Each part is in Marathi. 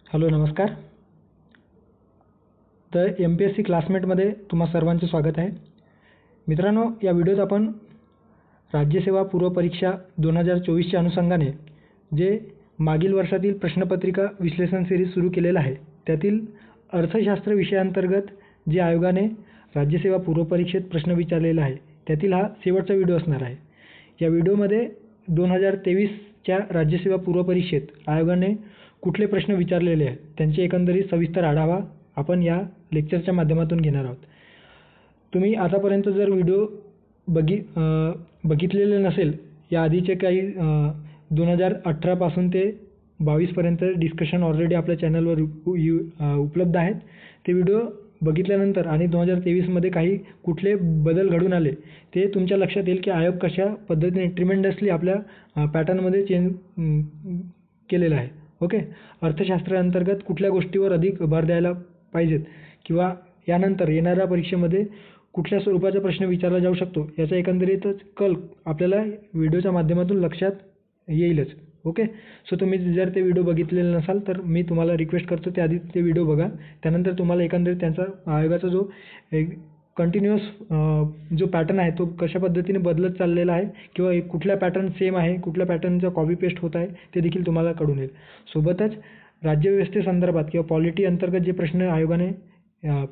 हॅलो नमस्कार. तर MPSC क्लासमेटमध्ये तुम्हा सर्वांचे स्वागत आहे. मित्रांनो, या व्हिडिओत आपण राज्यसेवा पूर्व परीक्षा 2024च्या अनुषंगाने जे मागील वर्षातील प्रश्नपत्रिका विश्लेषण सिरीज सुरू केलेलं आहे, त्यातील अर्थशास्त्र विषयाअंतर्गत जे आयोगाने राज्यसेवा पूर्व परीक्षेत प्रश्न विचारलेला आहे त्यातील हा शेवटचा व्हिडिओ असणार आहे. या व्हिडिओमध्ये 2023च्या राज्यसेवा पूर्व परीक्षेत आयोगाने कुठले प्रश्न विचारलेले आहेत त्यांचे एकंदरीत सविस्तर आढावा आपण या लेक्चरच्या माध्यमातून घेणार आहोत. तुम्ही आतापर्यंत जर व्हिडिओ बघितलेले नसेल, या आधीचे काही 2018 पासून ते 22 पर्यंत डिस्कशन ऑलरेडी आपल्या चॅनलवर उपलब्ध आहेत. ते व्हिडिओ बघितल्यानंतर आणि 2023मध्ये काही कुठले बदल घडून आले ते तुमच्या लक्षात येईल की आयोग कशा पद्धतीने ट्रिमेंडसली आपल्या पॅटर्नमध्ये चेंज केलेला आहे. ओके, अर्थशास्त्राअंतर्गत कुठल्या गोष्टीवर अधिक भर द्यायला पाहिजेत किंवा यानंतर येणाऱ्या परीक्षेमध्ये कुठल्या स्वरूपाचा प्रश्न विचारला जाऊ शकतो याचा एकंदरीतच कल आपल्याला व्हिडिओच्या माध्यमातून लक्षात येईलच. ओके, सो तुम्ही जर ते व्हिडिओ बघितलेले नसाल तर मी तुम्हाला रिक्वेस्ट करतो त्याआधी ते व्हिडिओ बघा. त्यानंतर तुम्हाला एकंदरीत त्यांचा आयोगाचा जो कंटिन्युअस जो पॅटर्न आहे तो कशा पद्धतीने बदलत चाललेला आहे किंवा कुठल्या पॅटर्न सेम आहे, कुठल्या पॅटर्नचा कॉपी पेस्ट होत आहे ते देखील तुम्हाला कळून येईल. सोबतच राज्यव्यवस्थेसंदर्भात किंवा पॉलिटी अंतर्गत जे प्रश्न आयोगाने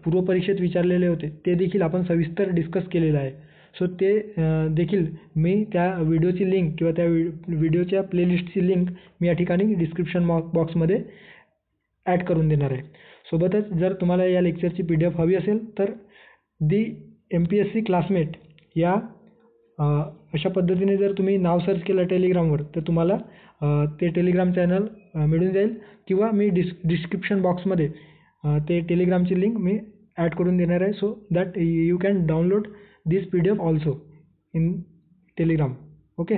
पूर्व परीक्षेत विचारलेले होते ते देखील आपण सविस्तर डिस्कस केलेलं आहे. सो ते देखील मी त्या व्हिडिओची लिंक किंवा त्या व्हिडिओच्या प्लेलिस्टची लिंक मी या ठिकाणी डिस्क्रिप्शन बॉक्समध्ये ॲड करून देणार आहे. सोबतच जर तुम्हाला या लेक्चरची PDF हवी असेल तर दी MPSC क्लासमेट या अशा पद्धतीने जर तुम्ही नाव सर्च केलं टेलिग्रामवर तर तुम्हाला ते टेलिग्राम चॅनल मिळून जाईल किंवा मी डिस्क्रिप्शन बॉक्समध्ये ते टेलिग्रामची लिंक मी ॲड करून देणार आहे. So that you can download this PDF also in Telegram. Okay,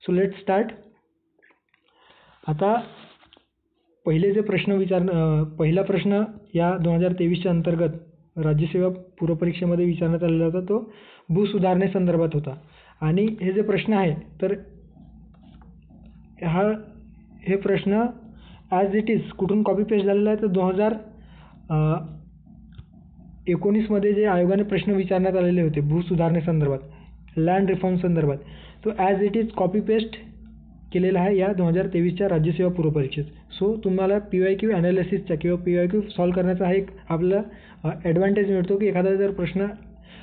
so let's start. आता पहिले जे प्रश्न पहिला प्रश्न या 2023च्या अंतर्गत राज्यसेवा पूर्व परीक्षेमध्ये विचारण्यात आलेला होता तो भूसुधारणेसंदर्भात होता. आणि हे जे प्रश्न आहे तर हे प्रश्न ॲज इट इज कुठून कॉपी पेस्ट झालेला आहे तर 2019मध्ये जे आयोगाने प्रश्न विचारण्यात आलेले होते भूसुधारणेसंदर्भात, लँड रिफॉर्म संदर्भात, तो as it is copy paste केलेला आहे या 2023च्या राज्यसेवा पूर्व परीक्षेत. सो तुम्हाला PYQ ॲनालिसिसचा किंवा PYQ सॉल्व करण्याचा हा एक आपल्याला ॲडव्हान्टेज मिळतो की एखादा जर प्रश्न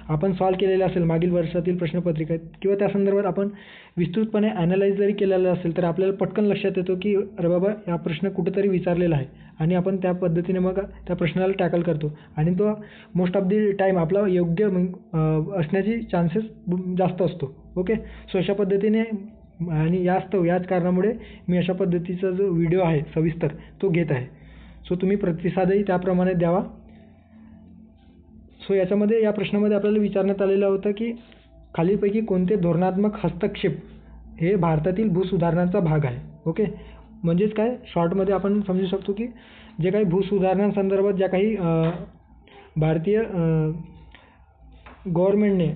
आपण सॉल्व केलेला असेल मागील वर्षातील प्रश्नपत्रिका किंवा त्या संदर्भात आपण विस्तृतपणे ॲनालाइज जरी केलेला असेल तर आपल्याला पटकन लक्षात येतो की अरे बाबा हा प्रश्न कुठेतरी विचारलेला आहे आणि आपण त्या पद्धतीने मग त्या प्रश्नाला टॅकल करतो आणि तो मोस्ट ऑफ दी टाईम आपला योग्य असण्याची चान्सेस जास्त असतो. ओके, सो अशा पद्धतीने आणि याच कारणामुळे मी अशा पद्धतीचा जो व्हिडिओ आहे सविस्तर तो घेत आहे. सो तुम्ही प्रतिसादही त्याप्रमाणे द्यावा. सो याच्यामध्ये या प्रश्नामध्ये आपल्याला विचारण्यात आलेलं होतं की खालीलपैकी कोणते धोरणात्मक हस्तक्षेप हे भारतातील भूसुधारणांचा भाग आहे. ओके, म्हणजेच काय शॉर्टमध्ये आपण समजू शकतो की जे काही भूसुधारणांसंदर्भात ज्या काही भारतीय गव्हर्नमेंटने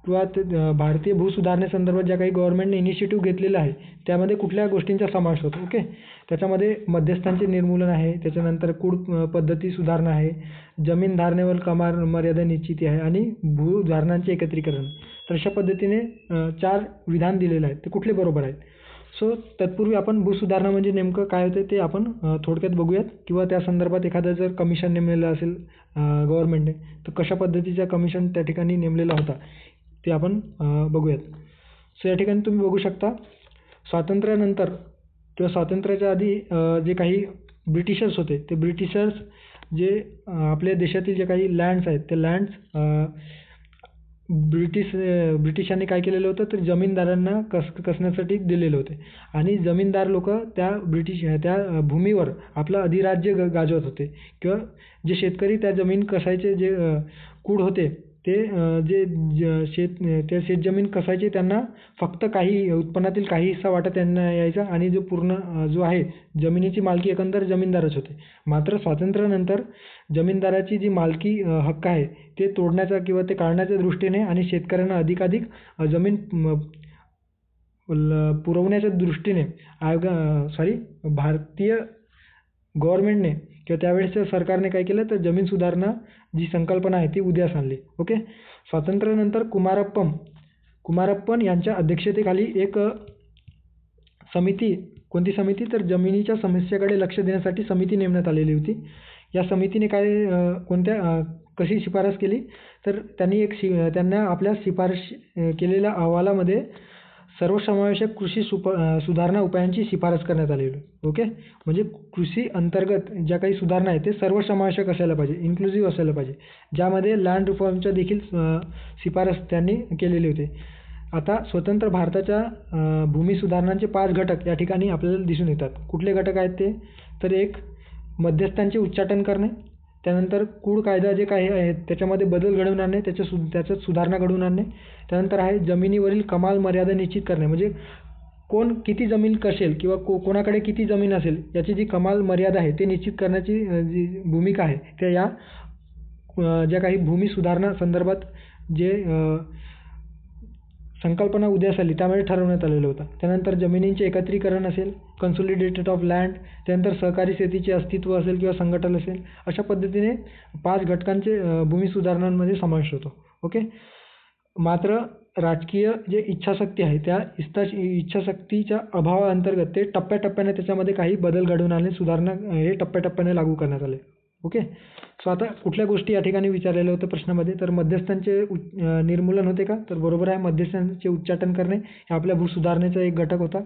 किंवा भारतीय भूसुधारणेसंदर्भात ज्या काही गव्हर्नमेंटने इनिशिएटिव्ह घेतलेला आहे त्यामध्ये कुठल्या गोष्टींचा समावेश होतो. ओके, त्याच्यामध्ये मध्यस्थांचे निर्मूलन आहे, त्याच्यानंतर कूड पद्धती सुधारणा आहे, जमीन धारणेवर कमाल मर्यादा निश्चिती आहे आणि भूधारणांचे एकत्रीकरण. तर अशा पद्धतीने 4 विधान दिलेलं आहे ते कुठले बरोबर आहेत. सो तत्पूर्वी आपण भूसुधारणा म्हणजे नेमकं काय होते ते आपण थोडक्यात बघूयात किंवा त्या संदर्भात एखादं जर कमिशन नेमलेलं असेल गव्हर्नमेंटने तर कशा पद्धतीचा कमिशन त्या ठिकाणी नेमलेला होता ते आपण बघूयात. सो या ठिकाणी तुम्ही बघू शकता स्वातंत्र्यानंतर किंवा स्वातंत्र्याच्या आधी जे काही ब्रिटिशर्स होते ते ब्रिटिशर्स जे आपल्या देशातील जे काही लँड्स आहेत ते लँड्स ब्रिटिशांनी काय केलेलं होतं तर जमीनदारांना कसण्यासाठी दिलेले होते आणि जमीनदार लोक त्या भूमीवर आपलं अधिराज्य गाजवत होते किंवा जे शेतकरी त्या जमीन कसायचे जे कूड होते ते त्या शेतजमीन कसायचे त्यांना फक्त काही उत्पन्नातील काही हिस्सा वाटा त्यांना यायचा आणि जो आहे जमिनीची मालकी एकंदर जमीनदारच होते. मात्र स्वातंत्र्यानंतर जमीनदाराची जी मालकी हक्क आहे ते तोडण्याचा किंवा ते काढण्याच्या दृष्टीने आणि शेतकऱ्यांना अधिकाधिक जमीन पुरवण्याच्या दृष्टीने भारतीय गव्हर्नमेंटने किंवा त्यावेळेसच्या सरकारने काय केलं तर जमीन सुधारणा जी संकल्पना आहे ती उदयास आणली. ओके. स्वातंत्र्यानंतर कुमारप्पन यांच्या अध्यक्षतेखाली एक समिती, कोणती समिती तर जमिनीच्या समस्येकडे लक्ष देण्यासाठी समिती नेमण्यात आलेली होती. या समितीने कशी शिफारस केली तर त्यांना आपल्या शिफारस केलेल्या अहवालामध्ये सर्वसमावेशक कृषी सुधारणा उपायांची शिफारस करण्यात आलेली. ओके. म्हणजे कृषी अंतर्गत ज्या काही सुधारणा आहेत ते सर्वसमावेशक असायला पाहिजे, इन्क्लुझिव्ह असायला पाहिजे, ज्यामध्ये लँड रिफॉर्मच्या देखील शिफारस त्यांनी केलेली होती. आता स्वतंत्र भारताच्या भूमी सुधारणांचे 5 घटक या ठिकाणी आपल्याला दिसून येतात. कुठले घटक आहेत ते तर एक मध्यस्थांचे उच्चाटन करणे, त्यानंतर कूड कायदा जे काही आहेत त्याच्यामध्ये बदल घडवून आणणे, त्याच्यात सुधारणा घडवून आणणे. त्यानंतर आहे जमिनीवरील कमाल मर्यादा निश्चित करणे, म्हणजे कोण किती जमीन कसेल किंवा कोणाकडे किती जमीन असेल याची जी कमाल मर्यादा आहे ते निश्चित करण्याची जी भूमिका आहे त्या या ज्या काही भूमी सुधारणा संदर्भात जे संकल्पना उदयास आली त्यामध्ये ठरवण्यात आलेलं होतं. त्यानंतर जमिनींचे एकत्रीकरण असेल, कन्सोलिडेटेड ऑफ लँड, त्यानंतर सहकारी शेतीचे अस्तित्व असेल किंवा संघटन असेल, अशा पद्धतीने 5 घटकांचे भूमी सुधारणांमध्ये समावेश होतो. ओके. मात्र राजकीय जे इच्छाशक्ती आहे त्या इच्छाशक्तीच्या अभावाअंतर्गत ते टप्प्याटप्प्याने त्याच्यामध्ये काही बदल घडवून आणले, सुधारणा हे टप्प्याटप्प्याने लागू करण्यात आले. ओके. सो आता कुठल्या गोष्टी या ठिकाणी विचारलेल्या होत्या प्रश्नामध्ये तर मध्यस्थांचे निर्मूलन होते का तर बरोबर आहे, मध्यस्थांचे उच्चाटन करणे हे आपल्या भूसुधारणेचा एक घटक होता.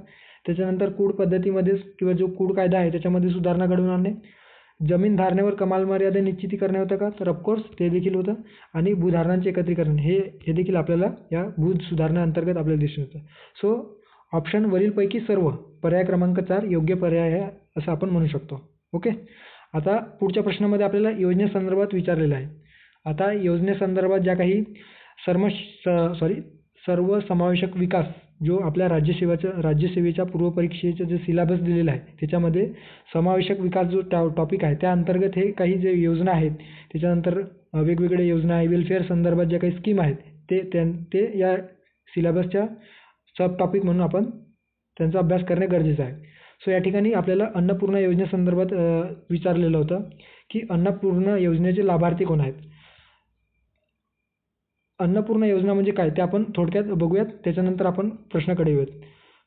त्याच्यानंतर कूड पद्धतीमध्ये किंवा जो कूड कायदा आहे त्याच्यामध्ये सुधारणा घडवून आणणे. जमीन धारणेवर कमाल मर्यादा निश्चिती करणे होतं का तर ऑफकोर्स ते देखील होतं. आणि भूधारणांचे एकत्रीकरण हे देखील आपल्याला या भू सुधारणेअंतर्गत आपल्याला दिसून येतं. सो ऑप्शन वरीलपैकी सर्व, पर्याय क्रमांक 4 योग्य पर्याय आहे असं आपण म्हणू शकतो. ओके. आता पुढच्या प्रश्नामध्ये आपल्याला योजनेसंदर्भात विचारलेलं आहे. आता योजनेसंदर्भात ज्या काही सर्वसमावेशक विकास जो आपल्या राज्यसेवेच्या पूर्वपरीक्षेचं जे सिलेबस दिलेलं आहे त्याच्यामध्ये समावेशक विकास जो टॉपिक आहे त्या अंतर्गत हे काही जे योजना आहेत त्याच्यानंतर वेगवेगळ्या योजना आहे, वेलफेअर संदर्भात ज्या काही स्कीम आहेत ते या सिलेबसच्या सब टॉपिक म्हणून आपण त्यांचा अभ्यास करणे गरजेचं आहे. सो या ठिकाणी आपल्याला अन्नपूर्णा योजनेसंदर्भात विचारलेलं होतं की अन्नपूर्णा योजनेचे लाभार्थी कोण आहेत. अन्नपूर्णा योजना म्हणजे काय ते आपण थोडक्यात बघूयात, त्याच्यानंतर आपण प्रश्नाकडे येऊयात.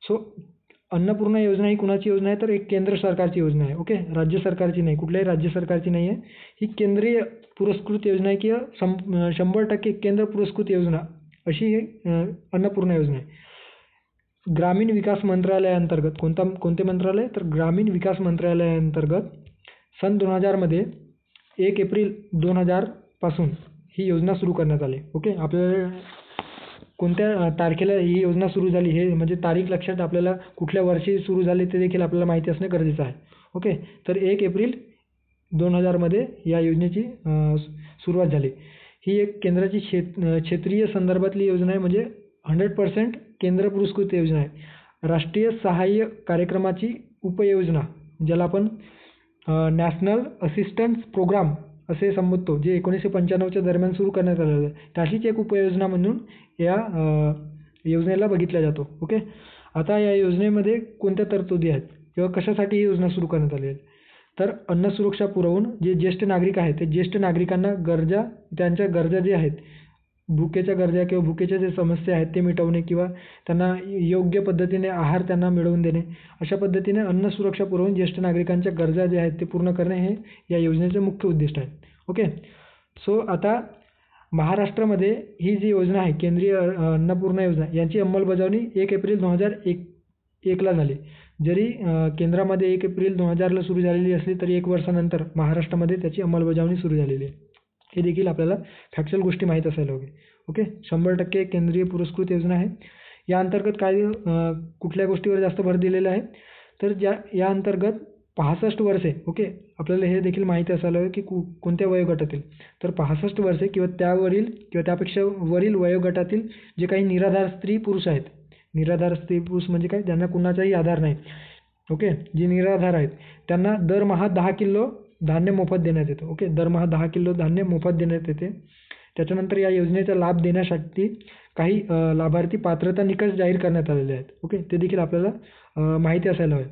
सो अन्नपूर्णा योजना ही कुणाची योजना आहे तर एक केंद्र सरकारची योजना आहे. ओके. राज्य सरकारची नाही, कुठल्याही राज्य सरकारची नाही आहे. ही केंद्रीय पुरस्कृत योजना आहे किंवा 100% केंद्र पुरस्कृत योजना अशी ही अन्नपूर्णा योजना आहे. ग्रामीण विकास मंत्रालयाअंतर्गत कोणते मंत्रालय तर ग्रामीण विकास मंत्रालयाअंतर्गत सन 2000 मध्ये 1 एप्रिल 2000 पासून ही योजना सुरू करण्यात आली. ओके. आपल्याला कोणत्या तारखेला ही योजना सुरू झाली हे म्हणजे तारीख लक्षात आपल्याला कुठल्या वर्षी सुरू झाली ते देखील आपल्याला माहिती असणे गरजेचं आहे. ओके. तर 1 एप्रिल 2000 मध्ये या योजनेची सुरुवात झाली. ही एक केंद्राची क्षेत्रीय संदर्भातली योजना आहे, म्हणजे 100% केंद्र पुरस्कृत योजना आहे. राष्ट्रीय सहाय्य कार्यक्रमाची उपयोजना ज्याला आपण नॅशनल असिस्टन्स प्रोग्राम असे संबोधतो, जे 1995च्या दरम्यान सुरू करण्यात आलेलं आहे त्याचीच एक उपयोजना म्हणून या योजनेला बघितला जातो. ओके. आता या योजनेमध्ये कोणत्या तरतुदी आहेत किंवा कशासाठी ही योजना सुरू करण्यात आली आहे तर अन्न सुरक्षा पुरवून जे ज्येष्ठ नागरिक आहेत ते ज्येष्ठ नागरिकांना त्यांच्या गरजा जे आहेत, भुकेच्या गरजा किंवा भुकेच्या जे समस्या आहेत ते मिटवणे किंवा त्यांना योग्य पद्धतीने आहार त्यांना मिळवून देणे, अशा पद्धतीने अन्न सुरक्षा पुरवून ज्येष्ठ नागरिकांच्या गरजा जे आहेत ते पूर्ण करणे हे या योजनेचे मुख्य उद्दिष्ट आहे. ओके. सो आता महाराष्ट्रामध्ये ही जी योजना आहे केंद्रीय अन्नपूर्णा योजना यांची अंमलबजावणी 1 एप्रिल 2001ला झाली. जरी केंद्रामध्ये 1 एप्रिल 2000ला सुरू झालेली असली तरी 1 वर्षानंतर महाराष्ट्रामध्ये त्याची अंमलबजावणी सुरू झालेली आहे. हे देखील आपल्याला फॅक्च्युअल गोष्टी माहीत असायला हवी. ओके. 100% केंद्रीय पुरस्कृत योजना आहे. या अंतर्गत काय कुठल्या गोष्टीवर जास्त भर दिलेला आहे तर या अंतर्गत 65 वर्षे. ओके. आपल्याला हे देखील माहिती असायला हवे की कोणत्या वयोगटातील तर 65 वर्षे किंवा त्यावरील किंवा त्यापेक्षा वरील वयोगटातील जे काही निराधार स्त्री पुरुष आहेत. निराधार स्त्री पुरुष म्हणजे काय, ज्यांना कुणाचाही आधार नाही. ओके. जे निराधार आहेत त्यांना दरमहा 10 किलो धान्य मोफत देण्यात येतं. ओके. दरमहा 10 किलो धान्य मोफत देण्यात येते. त्याच्यानंतर या योजनेचा लाभ देण्यासाठी काही लाभार्थी पात्रता निकष जाहीर करण्यात आलेले आहेत. ओके. ते देखील आपल्याला माहिती असायला हवे.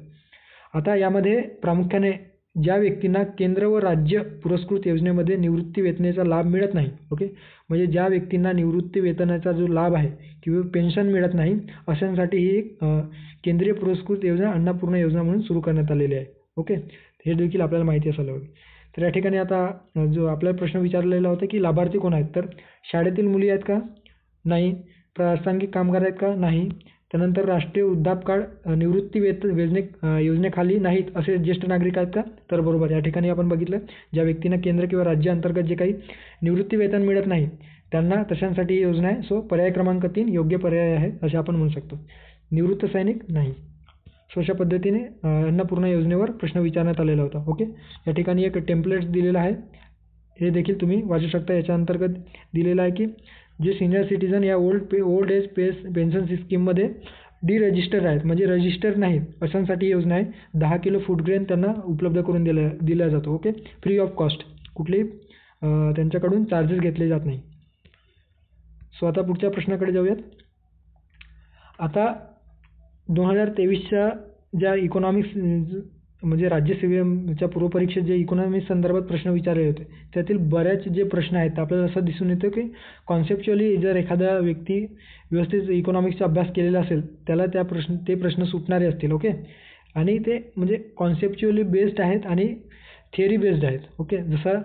आता यामध्ये प्रामुख्याने ज्या व्यक्तींना केंद्र व राज्य पुरस्कृत योजनेमध्ये निवृत्ती वेतनाचा लाभ मिळत नाही. ओके, म्हणजे ज्या व्यक्तींना निवृत्ती वेतनाचा जो लाभ आहे किंवा पेन्शन मिळत नाही अशांसाठी ही एक केंद्रीय पुरस्कृत योजना अन्नपूर्णा योजना म्हणून सुरू करण्यात आलेली आहे. ओके, हे देखील आपल्याला माहिती असायला हवे. तर या ठिकाणी आता जो आपल्याला प्रश्न विचारलेला होता की लाभार्थी कोण आहेत, तर शाळेतील मुली आहेत का? नाही. प्रासंगिक कामगार आहेत का? नाही. त्यानंतर राष्ट्रीय वृद्धापकाळ निवृत्ती योजनेखाली नाहीत असे ज्येष्ठ नागरिक आहेत का? तर बरोबर. या ठिकाणी आपण बघितलं ज्या व्यक्तींना केंद्र किंवा राज्य अंतर्गत जे काही निवृत्ती वेतन मिळत नाही त्यांना तशांसाठी ही योजना आहे. सो पर्याय क्रमांक 3 योग्य पर्याय आहे असे आपण म्हणू शकतो. निवृत्त सैनिक नाही. सो अशा पद्धतीने अन्नपूर्णा योजनेवर प्रश्न विचारण्यात आलेला होता. ओके, या ठिकाणी एक टेम्पलेट दिलेलं आहे, हे देखील तुम्ही वाचू शकता. याच्या अंतर्गत दिलेलं आहे की जे सिनियर सिटीजन या ओल्ड एज पेन्शन स्कीममध्ये डिरजिस्टर आहेत म्हणजे रजिस्टर नाहीत अशांसाठी ही योजना आहे. 10 किलो फूड ग्रेन त्यांना उपलब्ध करून दिला जातो. ओके, फ्री ऑफ कॉस्ट, कुठलेही त्यांच्याकडून चार्जेस घेतले जात नाही. सो आता पुढच्या प्रश्नाकडे जाऊयात. आता 2023च्या ज्या इकॉनॉमिक्स म्हणजे राज्यसेवेच्या पूर्वपरीक्षेत जे इकॉनॉमिक्स संदर्भात प्रश्न विचारले होते त्यातील बऱ्याच जे प्रश्न आहेत आपल्याला असं दिसून येतं की कॉन्सेप्च्युअली जर एखादा व्यक्ती व्यवस्थित इकॉनॉमिक्सचा अभ्यास केलेला असेल त्याला ते प्रश्न सुटणारे असतील. ओके, आणि ते म्हणजे कॉन्सेप्च्युअली बेस्ड आहेत आणि थिअरी बेस्ड आहेत. ओके, जसं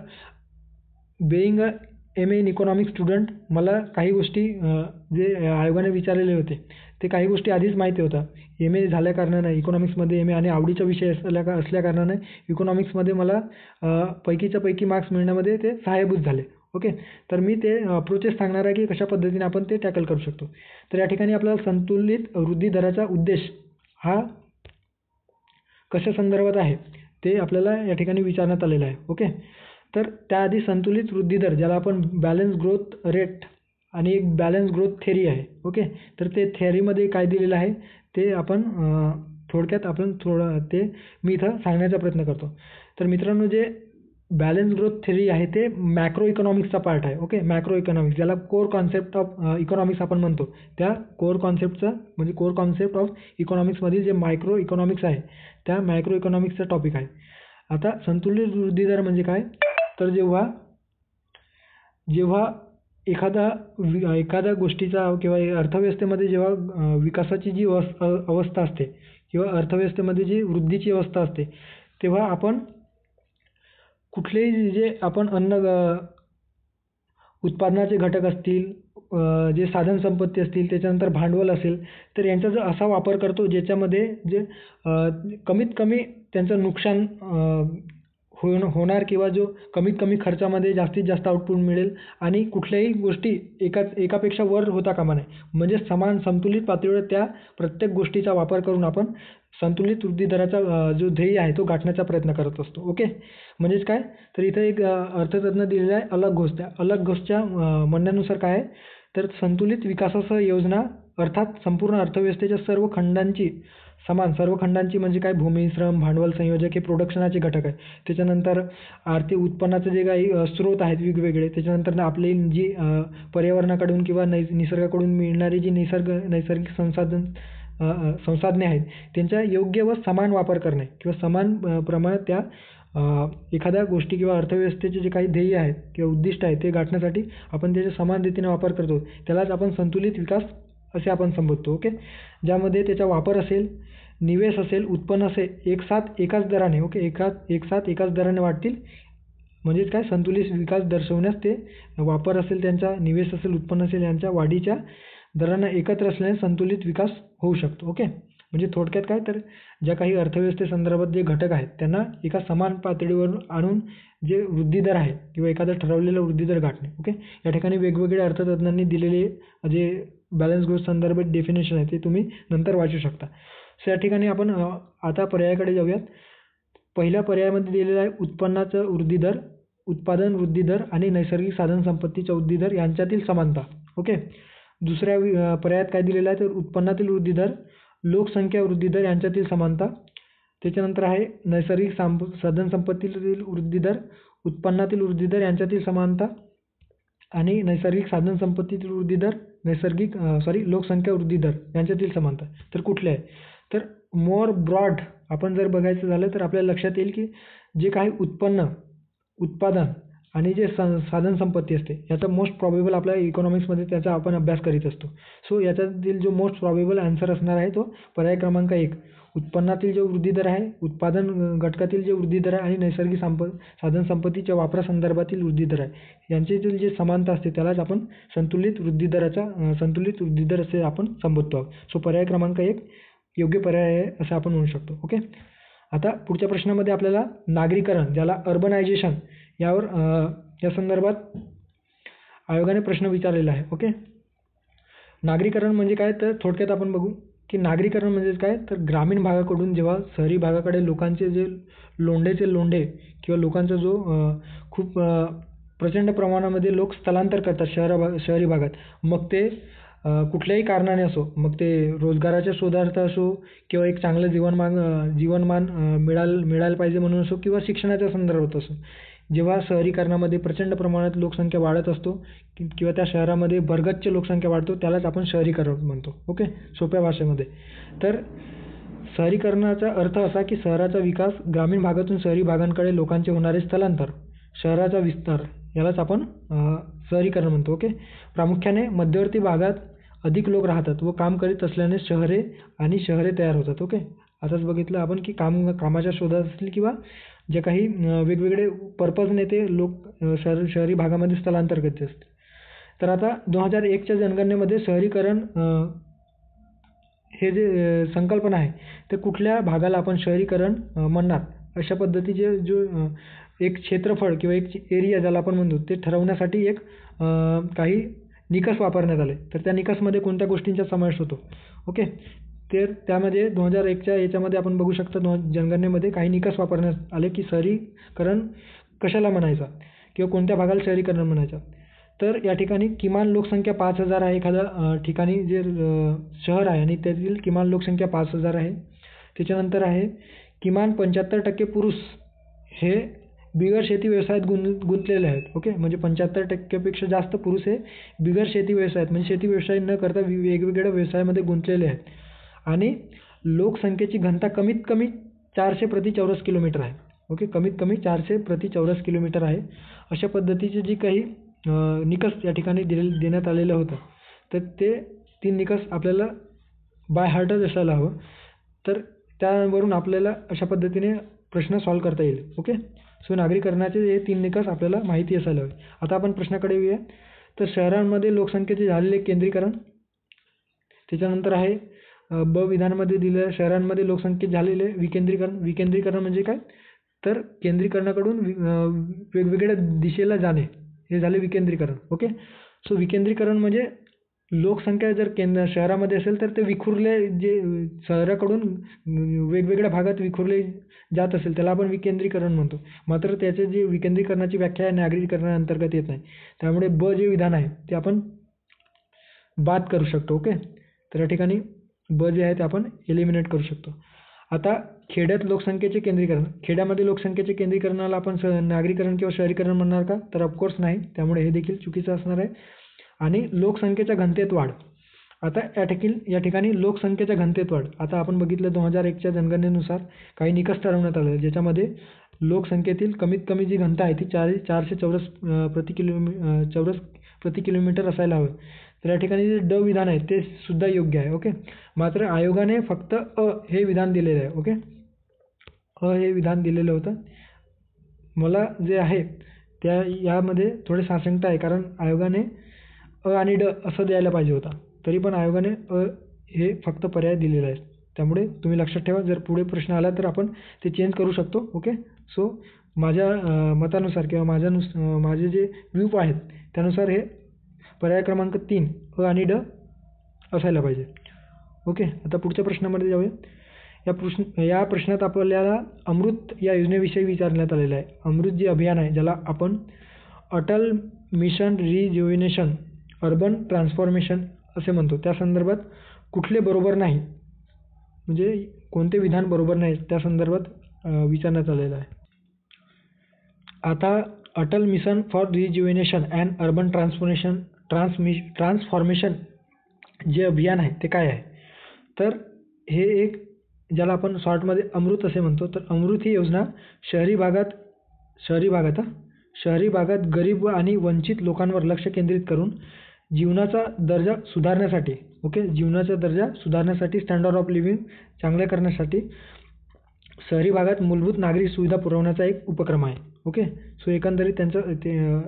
being a MA in economics student मला काही गोष्टी जे आयोगाने विचारलेले होते ते काही गोष्टी आधीच माहिती होता. MA झाल्याकारणानं इकॉनॉमिक्समध्ये MA आणि आवडीचा विषय असल्याकारणानं इकॉनॉमिक्समध्ये मला पैकीच्या पैकी मार्क्स मिळण्यामध्ये ते सहाय्यभूत झाले. ओके, तर मी ते अप्रोचेस सांगणार आहे की कशा पद्धतीने आपण ते टॅकल करू शकतो. तर या ठिकाणी आपल्याला संतुलित वृद्धी दराचा उद्देश हा कशा संदर्भात आहे ते आपल्याला या ठिकाणी विचारण्यात आलेलं आहे. ओके, तर त्याआधी संतुलित वृद्धी दर ज्याला आपण बॅलन्स ग्रोथ रेट आणि एक बॅलन्स ग्रोथ थेअरी आहे. ओके, तर ते थेअरीमध्ये काय दिलेलं आहे ते आपण थोडक्यात ते मी इथं सांगण्याचा प्रयत्न करतो. तर मित्रांनो जे बॅलन्स ग्रोथ थेअरी आहे ते मॅक्रो इकॉनॉमिक्सचा पार्ट आहे. ओके, मॅक्रो इकॉनॉमिक्स ज्याला कोर कॉन्सेप्ट ऑफ इकॉनॉमिक्स आपण म्हणतो त्या कोर कॉन्सेप्टचा म्हणजे कोर कॉन्सेप्ट ऑफ इकॉनॉमिक्समधील जे मायक्रो इकॉनॉमिक्स आहे त्या मायक्रो इकॉनॉमिक्सचा टॉपिक आहे. आता संतुलित वृद्धी दर म्हणजे काय, तर जेव्हा एखाद्या गोष्टीचा किंवा अर्थव्यवस्थेमध्ये जेव्हा विकासाची जी अवस्था असते किंवा अर्थव्यवस्थेमध्ये जी वृद्धीची अवस्था असते तेव्हा आपण कुठलेही जे आपण उत्पादनाचे घटक असतील, जे साधन संपत्ती असतील, त्याच्यानंतर भांडवल असेल तर यांचा जर असा वापर करतो ज्याच्यामध्ये जे कमीत कमी त्यांचं नुकसान होणार किंवा जो कमीत कमी खर्चामध्ये जास्तीत जास्त आउटपुट मिळेल आणि कुठल्याही गोष्टी एकापेक्षा वर होता कामा नये. म्हणजे समान संतुलित पातळीवर त्या प्रत्येक गोष्टीचा वापर करून आपण संतुलित वृद्धी दराचा जो ध्येय आहे तो गाठण्याचा प्रयत्न करत असतो. ओके, म्हणजेच काय, तर इथं एक अर्थतज्ञ दिलेला आहे अलग घोष. त्या अलग घोषच्या म्हणण्यानुसार काय आहे तर संतुलित विकासासह योजना अर्थात संपूर्ण अर्थव्यवस्थेच्या सर्व खंडांची म्हणजे काय भूमी, श्रम, भांडवल, संयोजक हे प्रोडक्शनाचे घटक आहे. त्याच्यानंतर आर्थिक उत्पन्नाचे जे काही स्रोत आहेत वेगवेगळे, त्याच्यानंतर आपली जी पर्यावरणाकडून किंवा निसर्गाकडून मिळणारी जी नैसर्गिक संसाधने आहेत त्यांचा योग्य व समान वापर करणे किंवा समान प्रमाणात त्या एखाद्या गोष्टी किंवा अर्थव्यवस्थेचे जे काही ध्येय आहेत किंवा उद्दिष्ट आहेत ते गाठण्यासाठी आपण त्याचा समान रीतीने वापर करतो त्यालाच आपण संतुलित विकास असे आपण संबोधतो. ओके, ज्यामध्ये त्याचा वापर असेल, निवेश असेल, उत्पन्न असेल एकाच दराने एकाच दराने वाढतील म्हणजेच काय संतुलित विकास दर्शवण्यास ते वापर असेल त्यांचा, निवेश असेल, उत्पन्न असेल यांच्या वाढीच्या दरांना एकत्र असल्याने संतुलित विकास होऊ शकतो. ओके, म्हणजे थोडक्यात काय तर ज्या काही अर्थव्यवस्थेसंदर्भात जे घटक आहेत त्यांना एका समान पातळीवर आणून जे वृद्धी दर आहे किंवा एखादा ठरवलेला वृद्धी दर गाठणे. ओके, या ठिकाणी वेगवेगळ्या अर्थतज्ञांनी दिलेले जे बॅलन्स ग्रोथ संदर्भात डेफिनेशन आहे ते तुम्ही नंतर वाचू शकता. सो या ठिकाणी आपण आता पर्यायाकडे जाऊयात. पहिल्या पर्यायामध्ये दिलेला आहे उत्पन्नाचा वृद्धी दर, उत्पादन वृद्धी दर आणि नैसर्गिक साधन संपत्तीचा वृद्धी दर यांच्यातील समानता. ओके, दुसऱ्या पर्यायात काय दिलेलं आहे तर उत्पन्नातील वृद्धी दर, लोकसंख्या वृद्धी दर यांच्यातील समानता. त्याच्यानंतर आहे नैसर्गिक साधन संपत्तीतील वृद्धी दर, उत्पन्नातील वृद्धी दर यांच्यातील समानता आणि नैसर्गिक साधन संपत्तीतील वृद्धी दर, लोकसंख्या वृद्धी दर यांच्यातील समानता. तर कुठले आहे तर मोर ब्रॉड आपण जर बघायचं झालं तर आपल्याला लक्षात येईल की जे काही उत्पादन आणि जे साधन संपत्ती असते याचा मोस्ट प्रॉबेबल आपल्या इकॉनॉमिक्समध्ये त्याचा आपण अभ्यास करीत असतो. सो याच्यातील जो मोस्ट प्रॉबेबल आन्सर असणार आहे तो पर्याय क्रमांक 1. उत्पन्नातील जो वृद्धी दर आहे, उत्पादन घटकातील जे वृद्धी दर आहे आणि नैसर्गिक साधन संपत्तीच्या वापरासंदर्भातील वृद्धी दर आहे यांच्यातील जे समानता असते त्यालाच आपण संतुलित वृद्धी दर असे आपण संबोधतो आहोत. सो पर्याय क्रमांक 1 योग्य पर्याय आहे असं आपण म्हणू शकतो. ओके. आता पुढच्या प्रश्नामध्ये आपल्याला नागरीकरण ज्याला अर्बनायझेशन यावर या संदर्भात आयोगाने प्रश्न विचारलेला आहे. ओके. नागरीकरण म्हणजे काय तर थोडक्यात आपण बघू की नागरीकरण म्हणजे काय तर ग्रामीण भागाकडून जेव्हा शहरी भागाकडे लोकांचे जे लोंढे किंवा लोकांचा जो खूप प्रचंड प्रमाणामध्ये लोक स्थलांतर करतात शहरी भागात. मग ते कुठल्याही कारणाने असो, मग ते रोजगाराच्या शोधार्थ असो किंवा एक चांगलं जीवनमान मिळायला पाहिजे म्हणून असो किंवा शिक्षणाच्या संदर्भात असो. जेव्हा शहरीकरणामध्ये प्रचंड प्रमाणात लोकसंख्या वाढत असतो किंवा त्या शहरामध्ये भरगच्च लोकसंख्या वाढतो त्यालाच आपण शहरीकरण म्हणतो. ओके, सोप्या भाषेमध्ये. तर शहरीकरणाचा अर्थ असा की शहराचा विकास, ग्रामीण भागातून शहरी भागांकडे लोकांचे होणारे स्थलांतर, शहराचा विस्तार यालाच आपण शहरीकरण म्हणतो. ओके. प्रामुख्याने मध्यवर्ती भागात अधिक लोक राहतात व काम करीत असल्याने शहरे तयार होतात. ओके. आताच बघितलं आपण की कामाच्या शोधात असतील किंवा जे काही वेगवेगळे पर्पजने ते लोक शहरी भागामध्ये स्थलांतर करत असतील. तर आता 2001च्या जनगणनेमध्ये शहरीकरण हे जे संकल्पना आहे ते कुठल्या भागाला आपण शहरीकरण म्हणणार अशा पद्धतीचे जो एक क्षेत्रफळ किंवा एक एरिया ज्याला आपण म्हणतो ते ठरवण्यासाठी एक काही निकष वापरण्यात आले. तर त्या निकषमध्ये कोणत्या गोष्टींचा समावेश होतो. ओके. तर त्यामध्ये 2001च्या याच्यामध्ये आपण बघू शकता जनगणनेमध्ये काही निकष वापरण्यात आले की शहरीकरण कशाला म्हणायचा किंवा कोणत्या भागाला शहरीकरण म्हणायचं. तर या ठिकाणी किमान लोकसंख्या 5,000 आहे एखाद्या ठिकाणी जे शहर आहे आणि त्यातील किमान लोकसंख्या 5,000 आहे. त्याच्यानंतर आहे किमान 75% पुरुष हे बिगर शेती व्यवसायात गुंतलेले आहेत. ओके. म्हणजे 75%पेक्षा जास्त पुरुष हे बिगर शेती व्यवसायात म्हणजे शेती व्यवसाय न करता वेगवेगळ्या व्यवसायामध्ये गुंतलेले आहेत. आणि लोकसंख्येची घनता कमीत कमी 400 प्रति चौरस किलोमीटर आहे. ओके. कमीत कमी 400 प्रति चौरस किलोमीटर आहे. अशा पद्धतीचे जी काही निकष या ठिकाणी देण्यात आलेलं होतं तर ते 3 निकष आपल्याला बाय हार्टच असायला हवं. तर त्यावरून आपल्याला अशा पद्धतीने प्रश्न सॉल्व्ह करता येईल. ओके. सो नागरीकरणाचे हे 3 निकष आपल्याला माहिती असायला हवे. आता आपण प्रश्नाकडे येऊया. तर शहरांमध्ये लोकसंख्येचे झालेले केंद्रीकरण. त्याच्यानंतर आहे ब विधानामध्ये दिलेल्या शहरांमध्ये लोकसंख्येत झालेले विकेंद्रीकरण. विकेंद्रीकरण म्हणजे काय तर केंद्रीकरणाकडून वेगवेगळ्या दिशेला जाणे हे झाले विकेंद्रीकरण. ओके. सो विकेंद्रीकरण म्हणजे लोकसंख्या जर शहरामध्ये असेल तर ते जे शहराकडून वेगवेगळ्या भागात विखुरले जात असेल त्याला आपण विकेंद्रीकरण म्हणतो. मात्र त्याचे जे विकेंद्रीकरणाची व्याख्या आहे नागरीकरणाअंतर्गत येत नाही. त्यामुळे ब जे विधान आहे ते आपण बाद करू शकतो. ओके. तर या ठिकाणी ब जे आहे ते आपण एलिमिनेट करू शकतो. आता खेड्यात लोकसंख्येचे केंद्रीकरण. खेड्यामध्ये लोकसंख्येचे केंद्रीकरणाला आपण नागरीकरण किंवा शहरीकरण म्हणणार का तर ऑफकोर्स नाही. त्यामुळे हे देखील चुकीचं असणार आहे. आणि लोकसंख्येच्या घनतेत वाढ. आता या ठिकाणी लोकसंख्येच्या घनतेत वाढ. आता आपण बघितलं 2001च्या जनगणनेनुसार काही निकष ठरवण्यात आले ज्याच्यामध्ये लोकसंख्येतील कमीत कमी जी घनता आहे ती 400 चौरस प्रति किलोमीटर असायला हवं. तर या ठिकाणी जे ड विधान आहे ते सुद्धा योग्य आहे. ओके. मात्र आयोगाने फक्त हे विधान दिलेलं आहे. ओके. हे विधान दिलेलं होतं. मला जे आहे त्या यामध्ये थोडे साशंकता आहे कारण आयोगाने आणि ड असं द्यायला पाहिजे होता. तरी पण आयोगाने हे फक्त पर्याय दिलेला आहे. त्यामुळे तुम्ही लक्षात ठेवा जर पुढे प्रश्न आला तर आपण ते चेंज करू शकतो. ओके. सो माझ्या मतानुसार किंवा माझे जे व्ह्यू आहेत त्यानुसार हे पर्याय क्रमांक 3 आणि ड असायला पाहिजे. ओके. आता पुढच्या प्रश्नामध्ये जाऊया. या प्रश्नात आपल्याला अमृत या योजनेविषयी विचारण्यात आलेलं आहे. अमृत जे अभियान आहे ज्याला आपण अटल मिशन रिज्युव्हेनेशन अर्बन ट्रान्सफॉर्मेशन असे म्हणतो त्या संदर्भात कुठले बरोबर नाही म्हणजे कोणते विधान बरोबर नाही त्या संदर्भात विचारण्यात आलेलं आहे. आता Atal mission for rejuvenation and urban transformation जे अभियान आहे ते काय आहे तर हे एक ज्याला आपण शॉर्टमध्ये अमृत असे म्हणतो, तर अमृत ही योजना शहरी भागात गरीब आणि वंचित लोकांवर लक्ष केंद्रित करून जीवनाचा दर्जा सुधारण्यासाठी, स्टँडर्ड ऑफ लिव्हिंग चांगलं करण्यासाठी शहरी भागात मूलभूत नागरी सुविधा पुरवण्याचा एक उपक्रम आहे. ओके, सो एकंदरीत त्यांचं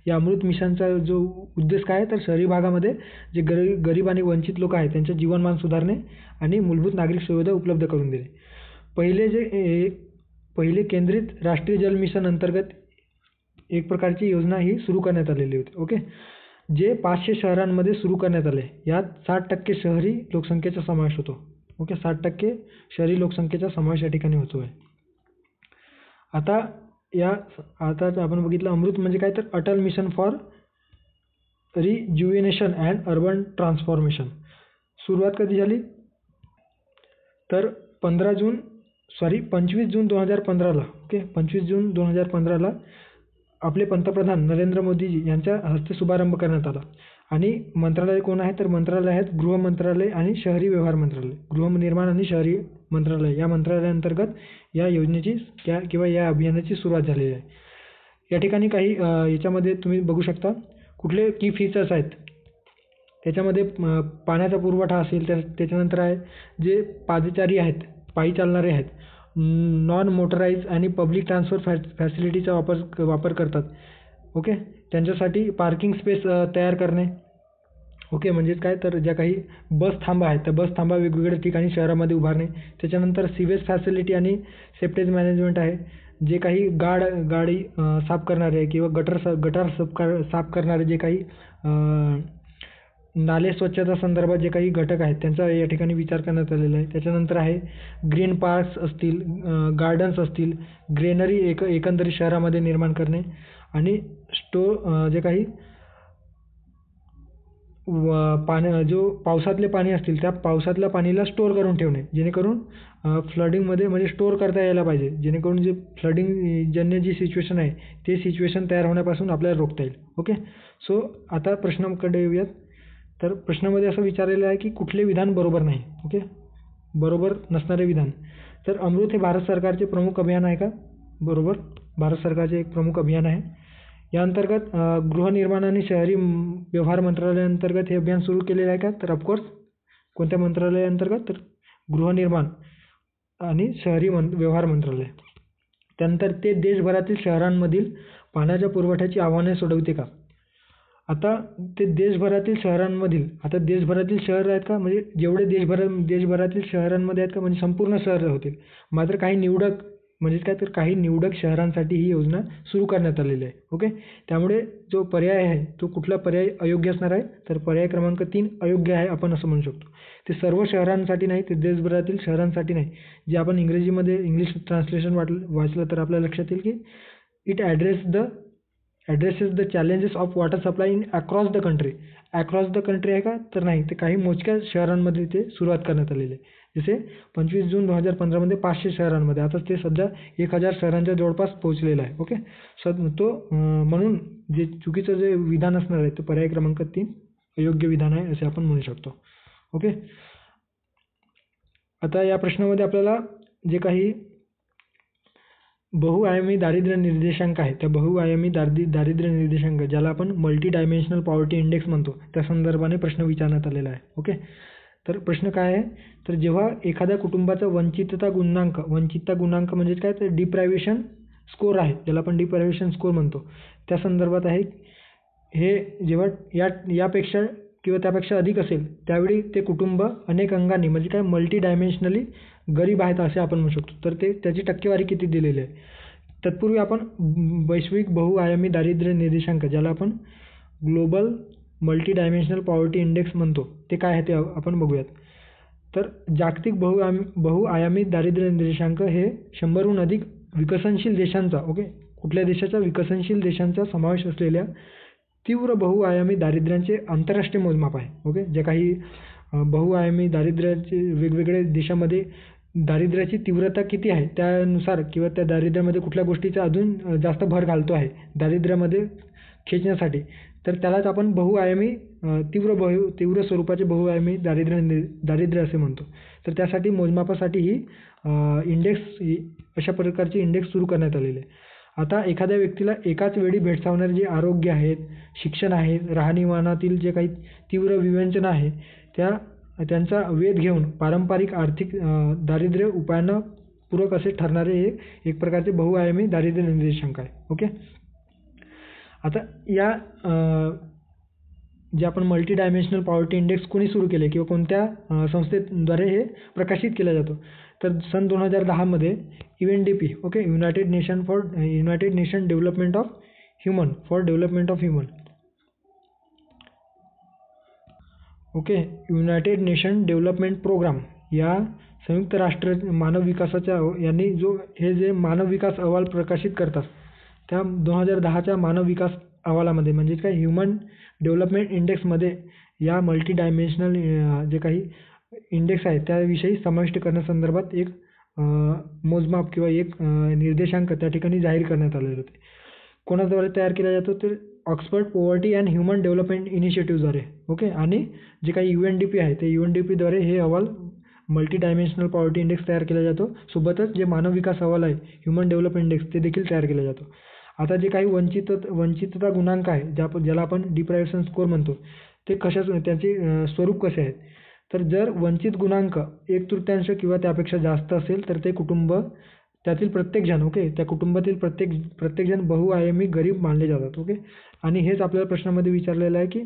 या अमृत मिशनचा जो उद्देश काय आहे, तर शहरी भागामध्ये जे गरीब आणि वंचित लोक आहेत त्यांचे जीवनमान सुधारणे आणि मूलभूत नागरिक सुविधा उपलब्ध करून देणे. पहिले केंद्रित राष्ट्रीय जल मिशन अंतर्गत एक प्रकारची योजना ही सुरू करण्यात आलेली होती. ओके, जे 500 शहरांमध्ये सुरू करण्यात आले. यात 60% शहरी लोकसंख्येचा समावेश होतो. ओके, 60% शहरी लोकसंख्येचा समावेश या ठिकाणी होतो आहे. आता आपण बघितलं अमृत म्हणजे काय, तर Atal mission for rejuvenation and urban transformation. सुरुवात कधी झाली, तर 25 जून 2015ला. ओके, 25 जून 2015ला आपले पंतप्रधान नरेंद्र मोदीजी यांच्या हस्ते शुभारंभ करण्यात आला. आणि मंत्रालय कोण आहे, तर मंत्रालय आहेत गृह मंत्रालय आणि शहरी व्यवहार मंत्रालय. गृहनिर्माण आणि शहरी मंत्रालय या मंत्रालयाअंतर्गत या योजनेची किंवा या अभियानाची सुरुवात झालेली आहे. या ठिकाणी काही याच्यामध्ये तुम्ही बघू शकता कुठले की फीचर्स आहेत. त्याच्यामध्ये पाण्याचा पुरवठा असेल, त्याच्यानंतर आहे जे पादचारी आहेत, पायी चालणारे आहेत, नॉन मोटराइज आणि पब्लिक ट्रान्सपोर्ट फॅसिलिटीचा वापर करतात. ओके, त्यांच्यासाठी पार्किंग स्पेस तयार करणे. ओके, म्हणजेच काय, तर ज्या काही बस थांबा आहेत त्या बस थांबा वेगवेगळ्या ठिकाणी शहरामध्ये उभारणे. त्याच्यानंतर सिवेज फॅसिलिटी आणि सेप्टेज मॅनेजमेंट आहे. जे काही गाडी साफ करणारे किंवा गटार साफ करणारे जे काही नाले स्वच्छता संदर्भात जे काही घटक आहेत त्यांचा या ठिकाणी विचार करण्यात आलेला आहे. त्याच्यानंतर आहे ग्रीन पार्क्स असतील, गार्डन्स असतील, ग्रीनरी एकंदरीत शहरामध्ये निर्माण करणे. आणि जे काही जो पावसातले पाणी असतील त्या पावसातल्या पाणीला स्टोअर करून ठेवणे, जेणेकरून फ्लडिंगमध्ये म्हणजे स्टोअर करता यायला पाहिजे, जेणेकरून जे फ्लडिंग जन्य जी सिच्युएशन आहे ते सिच्युएशन तयार होण्यापासून आपल्याला रोखता येईल. ओके, सो आता प्रश्नाकडे येऊयात. तर प्रश्नामध्ये असं विचारलेलं आहे की कुठले विधान बरोबर नाही. ओके, बरोबर नसणारे विधान. तर अमृत हे भारत सरकारचे प्रमुख अभियान आहे का? बरोबर, भारत सरकारचे एक प्रमुख अभियान आहे. या अंतर्गत गृहनिर्माण आणि शहरी व्यवहार मंत्रालयाअंतर्गत हे अभियान सुरू केलेले आहे का? तर ऑफकोर्स कोणत्या मंत्रालयाअंतर्गत, तर गृहनिर्माण आणि शहरी व्यवहार मंत्रालय. त्यानंतर ते देशभरातील शहरांमधील पाण्याच्या पुरवठ्याची आव्हाने सोडवते का? आता ते देशभरातील शहरांमधील, आता देशभरातील शहर आहेत का, म्हणजे जेवढे देशभरातील शहरांमध्ये आहेत का, म्हणजे संपूर्ण शहर होतील. मात्र काही निवडक, म्हणजे काय, तर काही निवडक शहरांसाठी ही योजना सुरू करण्यात आलेली आहे. ओके, त्यामुळे जो पर्याय आहे तो कुठला पर्याय अयोग्य असणार आहे, तर पर्याय क्रमांक 3 अयोग्य आहे आपण असं म्हणू शकतो. ते सर्व शहरांसाठी नाही, ते देशभरातील शहरांसाठी नाही. जे आपण इंग्लिश ट्रान्सलेशन वाचलं तर आपल्या लक्षात येईल की it addresses the challenges of water supply in across the country. Across the country आहे का, तर नाही, ते काही मोजक्या शहरांमध्ये ते सुरुवात करण्यात आलेली आहे. जसे 25 जून 2015मध्ये 500 शहरांमध्ये, आता ते सध्या 1000 शहरांच्या जवळपास पोहोचलेलं आहे. ओके, तो म्हणून जे चुकीचं जे विधान असणार आहे ते पर्याय क्रमांक 3 अयोग्य विधान आहे असे आपण म्हणू शकतो. ओके, आता या प्रश्नामध्ये आपल्याला जे काही बहुआयामी दारिद्र्य निर्देशांक आहे, त्या बहुआयामी दारिद्र्य निर्देशांक ज्याला आपण मल्टी डायमेन्शनल पॉवर्टी इंडेक्स म्हणतो, त्या संदर्भाने प्रश्न विचारण्यात आलेला आहे. ओके, तर प्रश्न काय आहे, तर जेव्हा एखाद्या कुटुंबाचा वंचितता गुणांक म्हणजे काय, तर डिप्रायव्हेशन स्कोर आहे, ज्याला आपण डिप्रायव्हेशन स्कोर म्हणतो, त्या संदर्भात आहे. हे जेव्हा यापेक्षा किंवा त्यापेक्षा अधिक असेल त्यावेळी ते कुटुंब अनेक अंगांनी म्हणजे काय मल्टी डायमेन्शनली गरीब आहेत असे आपण म्हणू शकतो. तर त्याची टक्केवारी किती दिलेली आहे. तत्पूर्वी आपण वैश्विक बहुआयामी दारिद्र्य निर्देशांक ज्याला आपण global multi dimensional poverty index म्हणतो ते काय आहे ते आपण बघूयात. तर जागतिक बहुआयामी दारिद्र्य निर्देशांक हे 100हून अधिक विकसनशील देशांचा, ओके, कुठल्या देशाच्या, विकसनशील देशांचा समावेश असलेल्या तीव्र बहुआयामी दारिद्र्याचे आंतरराष्ट्रीय मोजमाप आहे. ओके, जे काही बहुआयामी दारिद्र्याचे वेगवेगळ्या देशामध्ये दारिद्र्याची तीव्रता किती आहे त्यानुसार किंवा त्या दारिद्र्यामध्ये कुठल्या गोष्टीचा अजून जास्त भर घालतो आहे दारिद्र्यामध्ये खेचण्यासाठी, तर त्यालाच आपण तीव्र स्वरूपाचे बहुआयामी दारिद्र्य असे म्हणतो. तर त्यासाठी मोजमापासाठी ही अशा प्रकारची इंडेक्स सुरू करण्यात आलेली आहे. आता एखाद्या व्यक्तीला एकाच वेळी भेडसावणारे जे आरोग्य आहेत, शिक्षण आहे, राहणीमानातील जे काही तीव्र विवंचन आहे, त्यांचा वेध घेऊन पारंपरिक आर्थिक दारिद्र्य उपायांना पूरक असे ठरणारे हे एक प्रकारचे बहुआयामी दारिद्र्य निर्देशांक आहे. ओके. आता या जे आपण मल्टी डायमेन्शनल पॉवर्टी इंडेक्स कोणी सुरू केले किंवा कोणत्या संस्थेद्वारे हे प्रकाशित केला जातो, तर सन 2010 मध्ये UNDP, okay, United Nation Development of human, okay, United Nation Development Programme या संयुक्त राष्ट्र मानव विकासाच्या यांनी हे जे मानव विकास अहवाल प्रकाशित करतात, त्या 2010च्या मानव विकास अहवालामध्ये म्हणजे काय ह्युमन डेव्हलपमेंट इंडेक्समध्ये या मल्टी डायमेन्शनल जे काही इंडेक्स आहे त्याविषयी समाविष्ट करण्यासंदर्भात एक मोजमाप किंवा एक निर्देशांक त्या ठिकाणी जाहीर करण्यात आलेले होते. कोणाद्वारे तयार केला जातो, तर Oxford poverty and human development इनिशिएटिव्हद्वारे, ओके. आणि जे काही UNDP आहे ते UNDPद्वारे हे अहवाल मल्टी डायमेन्शनल पॉवर्टी इंडेक्स तयार केला जातो. सोबतच जे मानव विकास अहवाल आहे ह्युमन डेव्हलपमेंट इंडेक्स ते देखील तयार केला जातो. आता जे काही वंचितता गुणांक आहे ज्याला आपण डिप्रायव्हेशन स्कोअर म्हणतो, ते त्याचे स्वरूप कसे आहेत, तर जर वंचित गुणांक 1/3 किंवा त्यापेक्षा जास्त असेल तर ते कुटुंब त्यातील प्रत्येकजण, ओके, त्या कुटुंबातील प्रत्येकजण बहुआयामी गरीब मानले जातात. ओके. आणि हेच आपल्याला प्रश्नामध्ये विचारलेलं आहे की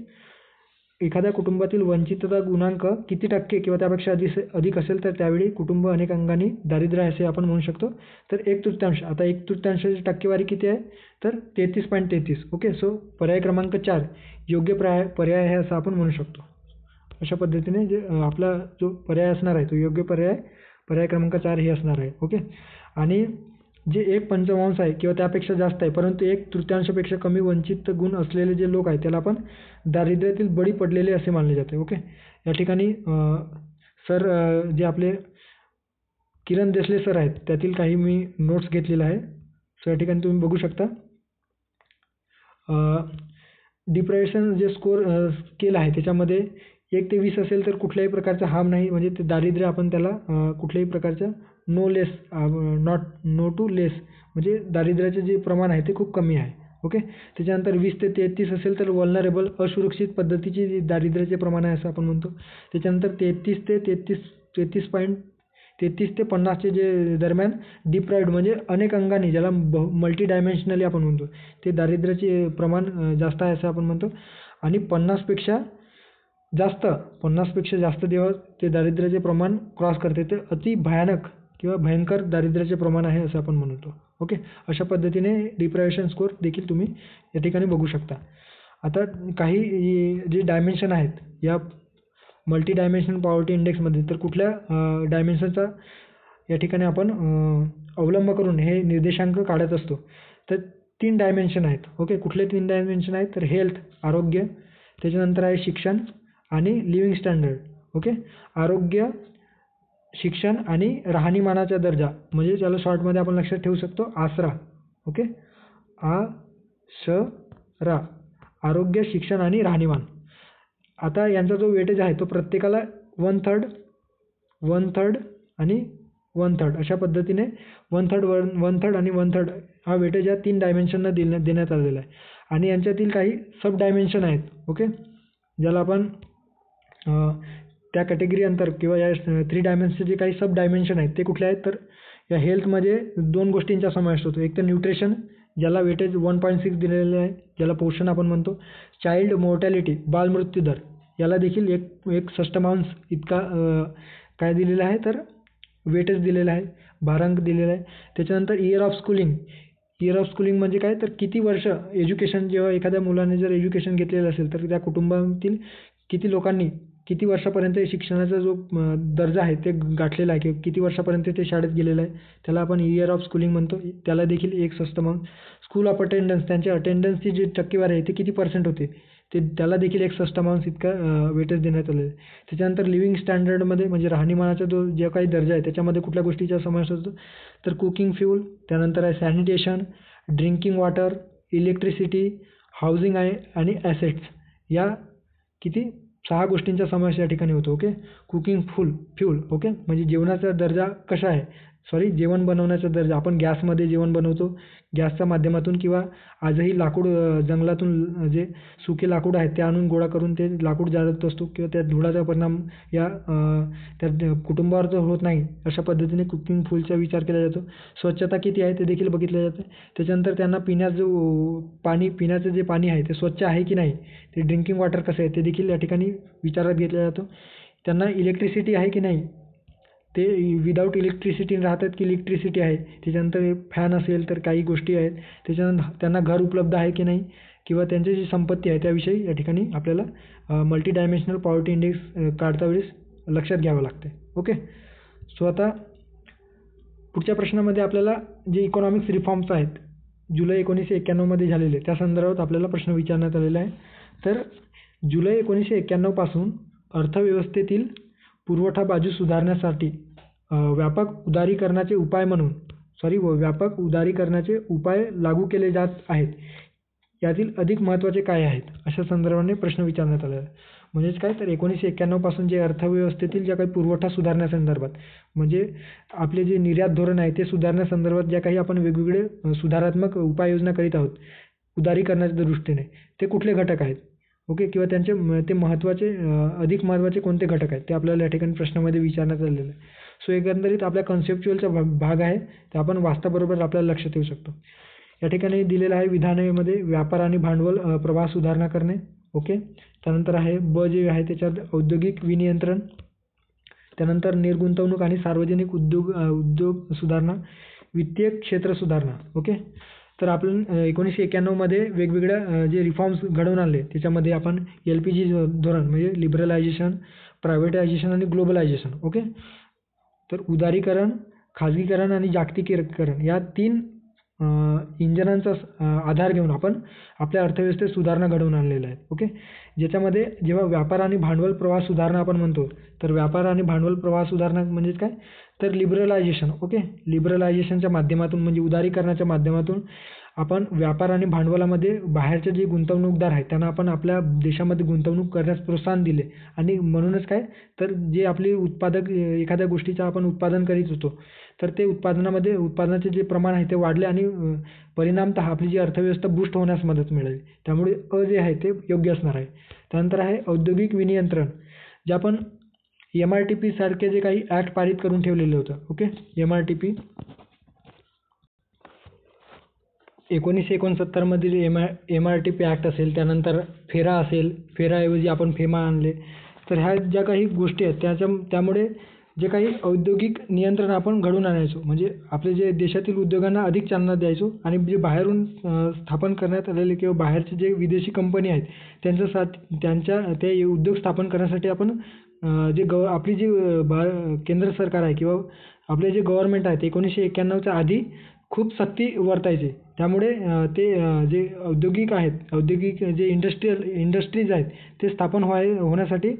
एखाद्या कुटुंबातील वंचितता गुणांक किती टक्के किंवा त्यापेक्षा अधिक असेल तर त्यावेळी कुटुंब अनेक अंगाने दारिद्र्य असे आपण म्हणू शकतो. तर 1/3, आता 1/3ची टक्केवारी किती आहे, तर 33.33. ओके. सो पर्याय क्रमांक 4 योग्य पर्याय आहे असं आपण म्हणू शकतो. अशा पद्धतीने जे आपला जो पर्याय असणार आहे तो योग्य पर्याय क्रमांक 4 हे असणार आहे. ओके. आणि जे 1/5 आहे किंवा त्यापेक्षा जास्त आहे परंतु 1/3पेक्षा कमी वंचित गुण असलेले जे लोक आहेत त्याला आपण दारिद्र्यातील बळी पडलेले असे मानले जाते. ओके. या ठिकाणी सर जे आपले किरण देसले सर आहेत त्यातील काही मी नोट्स घेतलेल्या आहे. सो या ठिकाणी तुम्ही बघू शकता डिप्रेशन जे स्केल आहे त्याच्यामध्ये 1 ते 20 असेल तर कुठल्याही प्रकारचा हार्म नाही, म्हणजे ते दारिद्र्य आपण त्याला कुठल्याही प्रकारचं नो टू लेस म्हणजे दारिद्र्याचे जे प्रमाण आहे ते खूप कमी आहे. ओके. त्याच्यानंतर 20 ते 33 असेल तर वल्नरेबल असुरक्षित पद्धतीचे जे दारिद्र्याचे प्रमाण आहे असं आपण म्हणतो. त्याच्यानंतर 33 ते 50चे जे दरम्यान डिप्राइव्ड म्हणजे अनेक अंगाने ज्याला मल्टी डायमेन्शनली आपण म्हणतो ते दारिद्र्याचे प्रमाण जास्त आहे असं आपण म्हणतो. आणि 50पेक्षा जास्त जेव्हा ते दारिद्र्याचे प्रमाण क्रॉस करते ते अति भयानक किंवा भयंकर दारिद्र्याचे प्रमाण आहे असं आपण म्हणतो. ओके. अशा पद्धतीने डिप्रायव्हेशन स्कोअर देखील तुम्ही या ठिकाणी बघू शकता. आता काही जे डायमेन्शन आहेत या मल्टी डायमेन्शनल पॉवर्टी इंडेक्समध्ये, तर कुठल्या डायमेन्शनचा या ठिकाणी आपण अवलंब करून हे निर्देशांक काढत असतो, तर 3 डायमेन्शन आहेत. ओके. कुठले 3 डायमेन्शन आहेत, तर हेल्थ आरोग्य, त्याच्यानंतर आहे शिक्षण आणि लिव्हिंग स्टँडर्ड. ओके. आरोग्य, शिक्षण आणि राहणीमानाचा दर्जा म्हणजे ज्याला शॉर्टमध्ये आपण लक्षात ठेवू शकतो आसरा. ओके. आसरा, आरोग्य, शिक्षण आणि राहणीमान. आता यांचा जो वेटेज आहे तो प्रत्येकाला 1/3 आणि 1/3 अशा पद्धतीने 1/3 आणि 1/3 हा वेटेज या 3 डायमेन्शनना देण्यात आलेला आहे. आणि यांच्यातील काही सब डायमेन्शन आहेत. ओके. ज्याला आपण त्या कॅटेगरी अंतर किंवा या 3 डायमेन्शनचे जे काही सब डायमेन्शन आहेत ते कुठले आहेत, तर या हेल्थमध्ये 2 गोष्टींचा समावेश होतो. एक तर न्यूट्रिशन ज्याला वेटेज 1.6 दिलेले आहे, ज्याला पोषण आपण म्हणतो. चाइल्ड मोर्टॅलिटी बालमृत्यू दर याला देखील एक षष्टमांश इतका काय दिलेला आहे, तर वेटेज दिलेला आहे, 12 अंक दिलेला आहे. त्याच्यानंतर इयर ऑफ स्कूलिंग म्हणजे काय, तर किती वर्ष एज्युकेशन, जेव्हा एखाद्या मुलाने जर एज्युकेशन घेतलेलं असेल तर त्या कुटुंबातील किती लोकांनी किती वर्षापर्यंत शिक्षणाचा जो दर्जा आहे ते गाठलेला आहे किंवा किती वर्षापर्यंत ते शाळेत गेलेलं आहे त्याला आपण इयर ऑफ स्कूलिंग म्हणतो. त्याला देखील एक षष्टमांश. स्कूल ऑफ अटेंडन्स त्यांच्या अटेंडन्सची जी टक्केवारी आहे ते किती % होते ते त्याला देखील एक षष्टमांश इतका वेटेज देण्यात आलेलं आहे. त्याच्यानंतर लिव्हिंग स्टँडर्डमध्ये म्हणजे राहणीमानाचा जो काही दर्जा आहे त्याच्यामध्ये कुठल्या गोष्टीचा समावेश होतो, तर कुकिंग फ्यूल, त्यानंतर आहे sanitation, drinking water, electricity, housing आहे आणि ॲसेट्स या किती 6 गोष्टींचा समावेश या ठिकाणी होतो. ओके. कुकिंग फ्यूल ओके, म्हणजे जेवणाचा दर्जा कसा आहे, जेवण बनवण्याचा दर्जा. आपण गॅसमध्ये जेवण बनवतो, गॅसच्या माध्यमातून, किंवा आजही लाकूड जंगलातून जे सुके लाकूड आहेत ते आणून गोळा करून ते लाकूड जाळत असतो, किंवा त्या धुराचा परिणाम या त्या कुटुंबावर जर होत नाही, अशा पद्धतीने कुकिंग फ्यूलचा विचार केला जातो. स्वच्छता किती आहे ते देखील बघितलं जातं. त्याच्यानंतर त्यांना पिण्याचं जे पाणी आहे ते स्वच्छ आहे की नाही, ते ड्रिंकिंग वॉटर कसं आहे ते देखील या ठिकाणी विचारात घेतला जातो. त्यांना इलेक्ट्रिसिटी आहे की नाही, ते विदाऊट इलेक्ट्रिसिटी राहतात की इलेक्ट्रिसिटी आहे. त्याच्यानंतर फॅन असेल तर काही गोष्टी आहेत. त्याच्यानंतर त्यांना घर उपलब्ध आहे की नाही, किंवा त्यांची जी संपत्ती आहे त्याविषयी या ठिकाणी आपल्याला मल्टी डायमेन्शनल पॉवर्टी इंडेक्स काढता वेळेस लक्षात घ्यावं लागते. ओके. सो आता पुढच्या प्रश्नामध्ये आपल्याला जे इकॉनॉमिक्स रिफॉर्म्स आहेत जुलै 1991 झालेले, त्या संदर्भात आपल्याला प्रश्न विचारण्यात आलेला आहे. तर जुलै 1991 पासून अर्थव्यवस्थेतील पुरवठा बाजू सुधारण्यासाठी व्यापक उदारीकरणाचे उपाय लागू केले जात आहेत. यातील अधिक महत्त्वाचे काय आहेत, अशा संदर्भाने प्रश्न विचारण्यात आलेला आहे. म्हणजेच काय, तर 1991 पासून जे अर्थव्यवस्थेतील ज्या काही पुरवठा सुधारण्यासंदर्भात, म्हणजे आपले जे निर्यात धोरण आहे ते सुधारण्यासंदर्भात ज्या काही आपण वेगवेगळे सुधारात्मक उपाययोजना करीत आहोत उदारीकरणाच्या दृष्टीने, ते कुठले घटक आहेत. ओके. किंवा त्यांचे अधिक महत्त्वाचे कोणते घटक आहेत ते आपल्याला या ठिकाणी प्रश्नामध्ये विचारण्यात आलेलं आहे. सो एकंदरीत आपल्या कन्सेप्च्युअलचा भाग आहे, ते आपण वाचताबरोबर आपल्याला लक्षात येऊ शकतो. या ठिकाणी दिलेलं आहे विधानामध्ये व्यापार आणि भांडवल प्रवाह सुधारणा करणे. ओके. त्यानंतर आहे जे आहे त्याच्यात औद्योगिक विनियंत्रण, त्यानंतर निर्गुंतवणूक आणि सार्वजनिक उद्योग सुधारणा, वित्तीय क्षेत्र सुधारणा. ओके. तर आपण 1991 वेगवेगळ्या जे रिफॉर्म्स घडवून आणले त्याच्यामध्ये आपण LPG धोरण म्हणजे लिबरलायझेशन, प्रायव्हेटायझेशन आणि ग्लोबलायझेशन. ओके. तर उदारीकरण, खाजगीकरण आणि जागतिकीकरण या 3 इंजनांचा आधार घेऊन आपण आपल्या अर्थव्यवस्थेत सुधारणा घडवून आणलेल्या आहेत. ओके. ज्याच्यामध्ये जेव्हा व्यापार आणि भांडवल प्रवाह सुधारणा आपण म्हणतो, तर व्यापार आणि भांडवल प्रवाह सुधारणा म्हणजेच काय, तर लिबरलायझेशन. ओके. लिबरलायझेशनच्या माध्यमातून म्हणजे उदारीकरणाच्या माध्यमातून आपण व्यापार आणि भांडवलामध्ये बाहेरचे जे गुंतवणूकदार आहेत त्यांना आपण आपल्या देशामध्ये गुंतवणूक करण्यास प्रोत्साहन दिले, आणि म्हणूनच काय, तर जे आपले उत्पादक एखाद्या गोष्टीचं आपण उत्पादन करीत होतो तर ते उत्पादनाचे जे प्रमाण आहे ते वाढले, आणि परिणामतः आपली जी अर्थव्यवस्था बूस्ट होण्यास मदत मिळाली. त्यामुळे जे आहे ते योग्य असणार आहे. त्यानंतर आहे औद्योगिक विनियंत्रण, जे आपण MRTP सारखे जे काही ॲक्ट पारित करून ठेवलेलं होतं. ओके. MRTP 1969 मधील MRTP ॲक्ट असेल, त्यानंतर फेरा असेल, फेराऐवजी आपण फेमा आणले. तर ह्या ज्या काही गोष्टी आहेत त्यामुळे जे काही औद्योगिक नियंत्रण आपण घडवून आणायचो, म्हणजे आपले जे देशातील उद्योगांना अधिक चालना द्यायचो, आणि जे बाहेरून स्थापन करण्यात आलेले किंवा बाहेरचे जे विदेशी कंपनी आहेत ते उद्योग स्थापन करण्यासाठी आपण आपली जी केंद्र सरकार आहे किंवा आपले जे गव्हर्नमेंट आहे 1991च्या आधी खूप सक्ती वर्तायचे. त्यामुळे ते जे औद्योगिक जे इंडस्ट्रीज आहेत ते स्थापन होण्यासाठी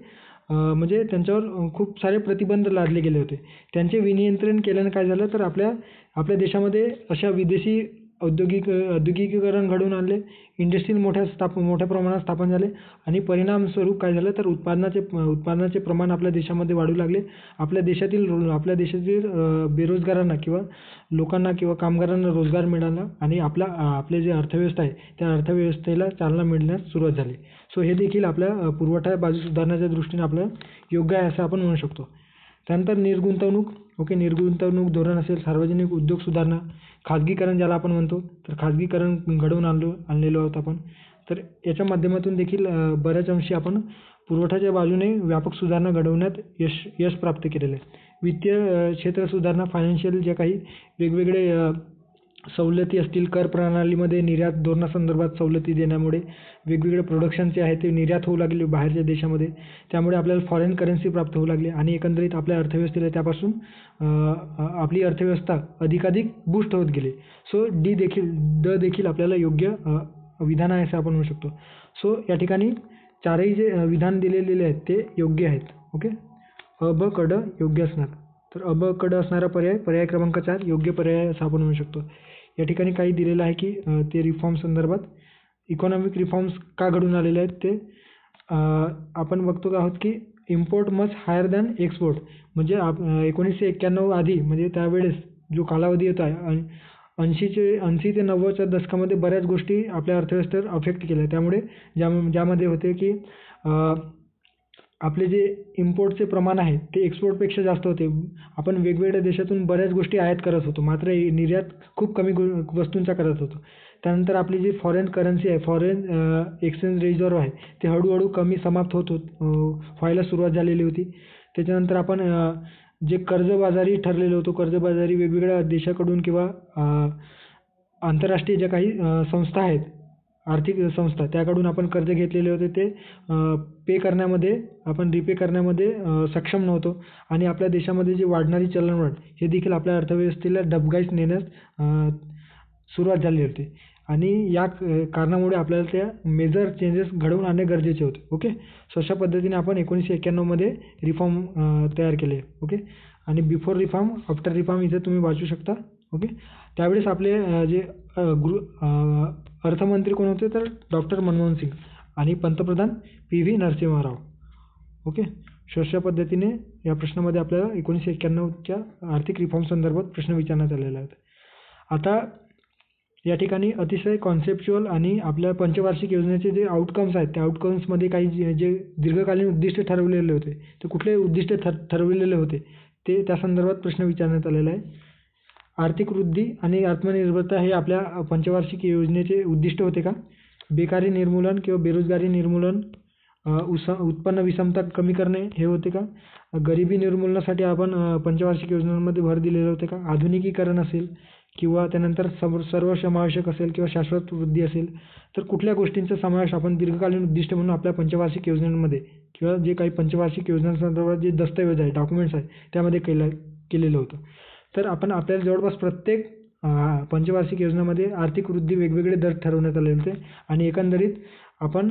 म्हणजे त्यांच्यावर खूप सारे प्रतिबंध लादले गेले होते. त्यांचे विनियंत्रण केल्याने काय झालं, तर आपल्या देशामध्ये अशा विदेशी औद्योगिकीकरण घडवून आणले, इंडस्ट्रीज मोठ्या प्रमाणात स्थापन झाले, आणि परिणामस्वरूप काय झालं, तर उत्पादनाचे प्रमाण आपल्या देशामध्ये वाढू लागले. आपल्या देशातील बेरोजगारांना किंवा लोकांना किंवा कामगारांना रोजगार मिळाला, आणि आपले जे अर्थव्यवस्था आहे त्या अर्थव्यवस्थेला चालना मिळण्यास सुरुवात झाली. सो हे देखील आपल्या पुरवठा बाजू सुधारण्याच्या दृष्टीने आपलं योग्य आहे असं आपण म्हणू शकतो. त्यानंतर निर्गुंतवणूक. ओके. निर्गुंतवणूक धोरण असेल, सार्वजनिक उद्योग सुधारणा, खाजगीकरण ज्याला आपण म्हणतो, तर खाजगीकरण घडवून आणलेलो आहोत आपण. तर याच्या माध्यमातून देखील बऱ्याच अंशी आपण पुरवठ्याच्या बाजूने व्यापक सुधारणा घडवण्यात यश प्राप्त केलेलं आहे. वित्तीय क्षेत्र सुधारणा, फायनान्शियल जे काही वेगवेगळे सवलती असतील, कर प्रणालीमध्ये निर्यात धोरणासंदर्भात सवलती देण्यामुळे वेगवेगळे प्रोडक्शन जे आहे ते निर्यात होऊ लागले बाहेरच्या देशामध्ये, त्यामुळे आपल्याला फॉरेन करन्सी प्राप्त होऊ लागली, आणि एकंदरीत आपल्या अर्थव्यवस्थेला त्यापासून आपली अर्थव्यवस्था अधिकाधिक बूस्ट होत गेली. सो ड देखील आपल्याला योग्य विधान आहे असं आपण म्हणू शकतो. सो या ठिकाणी चारही जे विधान दिलेले आहेत ते योग्य आहेत. ओके. ब क ड योग्य असणार. तर ब क ड असणारा पर्याय क्रमांक 4 योग्य पर्याय असं आपण म्हणू शकतो. या ठिकाणी काही दिलेलं आहे की ते रिफॉर्म संदर्भात इकॉनॉमिक रिफॉर्म्स का घडून आलेले आहेत ते आपण बघतो आहोत की import much higher than export. म्हणजे 1991 आधी म्हणजे त्यावेळेस जो कालावधी होता 80 ते 90च्या दशकामध्ये बऱ्याच गोष्टी आपल्या अर्थव्यवस्थेवर अफेक्ट केल्या. त्यामुळे ज्यामध्ये होते की आपले जे इम्पोर्टचे प्रमाण आहे ते एक्सपोर्टपेक्षा जास्त होते. आपण वेगवेगळ्या देशातून बऱ्याच गोष्टी आयात करत होतो, मात्र निर्यात खूप कमी वस्तूंचा करत होतो. त्यानंतर आपली जी फॉरेन करन्सी आहे, फॉरेन एक्सचेंज रिझर्व्ह आहे, ते हळूहळू कमी समाप्त व्हायला सुरुवात झालेली होती. त्याच्यानंतर आपण जे कर्जबाजारी ठरलेलो होतो, कर्जबाजारी वेगवेगळ्या देशाकडून किंवा आंतरराष्ट्रीय ज्या काही संस्था आहेत, आर्थिक संस्था, त्याकडून आपण कर्ज घेतलेले होते ते पे करण्यामध्ये रिपे करण्यामध्ये सक्षम नव्हतो आणि आपल्या देशामध्ये जी वाढणारी चलनवाढ हे देखील आपल्या अर्थव्यवस्थेला डबघाईस नेण्यास सुरुवात झाली होती आणि या कारणामुळे आपल्याला त्या मेजर चेंजेस घडवून आणणे गरजेचे होते. ओके, सो अशा पद्धतीने आपण 1991मध्ये रिफॉर्म तयार केले. ओके, आणि बिफोर रिफॉर्म, आफ्टर रिफॉर्म इथे तुम्ही वाचू शकता. ओके, त्यावेळेस आपले जे अर्थमंत्री कोण होते तर डॉक्टर मनमोहन सिंग आणि पंतप्रधान PV Narasimha Rao. Okay, so अशा पद्धतीने या प्रश्नामध्ये आपल्याला 1991च्या आर्थिक रिफॉर्म संदर्भात प्रश्न विचारण्यात आलेला आहे. आता या ठिकाणी अतिशय कॉन्सेप्च्युअल आणि आपल्या पंचवार्षिक योजनेचे जे आउटकम्स आहेत त्या आउटकम्समध्ये काही जे दीर्घकालीन उद्दिष्ट ठरवलेले होते ते कुठले उद्दिष्ट ठरवलेले होते ते त्या संदर्भात प्रश्न विचारण्यात आलेला आहे. आर्थिक वृद्धी आणि आत्मनिर्भरता हे आपल्या पंचवार्षिक योजनेचे उद्दिष्ट होते का? बेकारी निर्मूलन किंवा बेरोजगारी निर्मूलन, उत्पन्न विषमता कमी करणे हे होते का? गरिबी निर्मूलनासाठी आपण पंचवार्षिक योजनांमध्ये भर दिलेले होते का? आधुनिकीकरण असेल किंवा त्यानंतर सर्वसमावेशक असेल किंवा शाश्वत वृद्धी असेल, तर कुठल्या गोष्टींचा समावेश आपण दीर्घकालीन उद्दिष्ट म्हणून आपल्या पंचवार्षिक योजनांमध्ये किंवा जे काही पंचवार्षिक योजनांसंदर्भात जे दस्तऐवज आहे, डॉक्युमेंट्स आहे, त्यामध्ये केलेलं होतं. तर आपल्याला जवळपास प्रत्येक पंचवार्षिक योजनेमध्ये आर्थिक वृद्धी वेगवेगळे दर ठरवण्यात आले होते आणि एकंदरीत आपण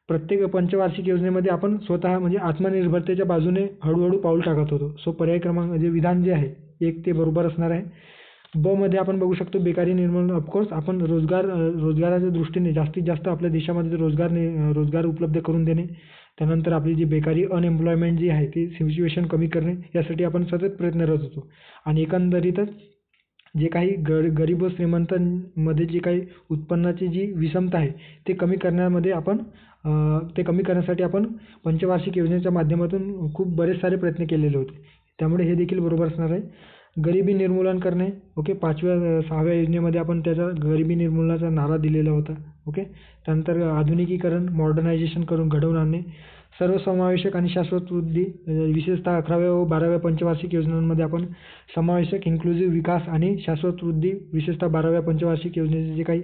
प्रत्येक पंचवार्षिक योजनेमध्ये आपण स्वतः म्हणजे आत्मनिर्भरतेच्या बाजूने हळूहळू पाऊल टाकत होतो. सो पर्याय क्रमांक जे विधान जे आहे 1 ते बरोबर असणार आहे. ब मध्ये आपण बघू शकतो बेकारी निर्मूलन. ऑफकोर्स आपण रोजगाराच्या दृष्टीने जास्तीत जास्त आपल्या देशामध्ये रोजगार उपलब्ध करून देणे, त्यानंतर आपली जी बेकारी अनएम्प्लॉयमेंट जी आहे ती सिच्युएशन कमी करणे, यासाठी आपण सतत प्रयत्नरत होतो. आणि एकंदरीतच जे काही गरीब व श्रीमंतांमध्ये जी काही उत्पन्नाची जी विषमता आहे ते कमी करण्यासाठी आपण पंचवार्षिक योजनेच्या माध्यमातून खूप बरेच सारे प्रयत्न केलेले होते. त्यामुळे हे देखील बरोबर असणार आहे. गरिबी निर्मूलन करणे. ओके, 5व्या 6व्या योजनेमध्ये आपण त्याचा गरिबी निर्मूलनाचा नारा दिलेला होता. ओके, त्यानंतर आधुनिकीकरण, मॉडर्नायझेशन करून घडवून आणणे, सर्वसमावेशक आणि शाश्वत वृद्धी, विशेषतः 11व्या व 12व्या पंचवार्षिक योजनांमध्ये आपण समावेशक इन्क्लुझिव्ह विकास आणि शाश्वत वृद्धी, विशेषतः 12व्या पंचवार्षिक योजनेचे जे काही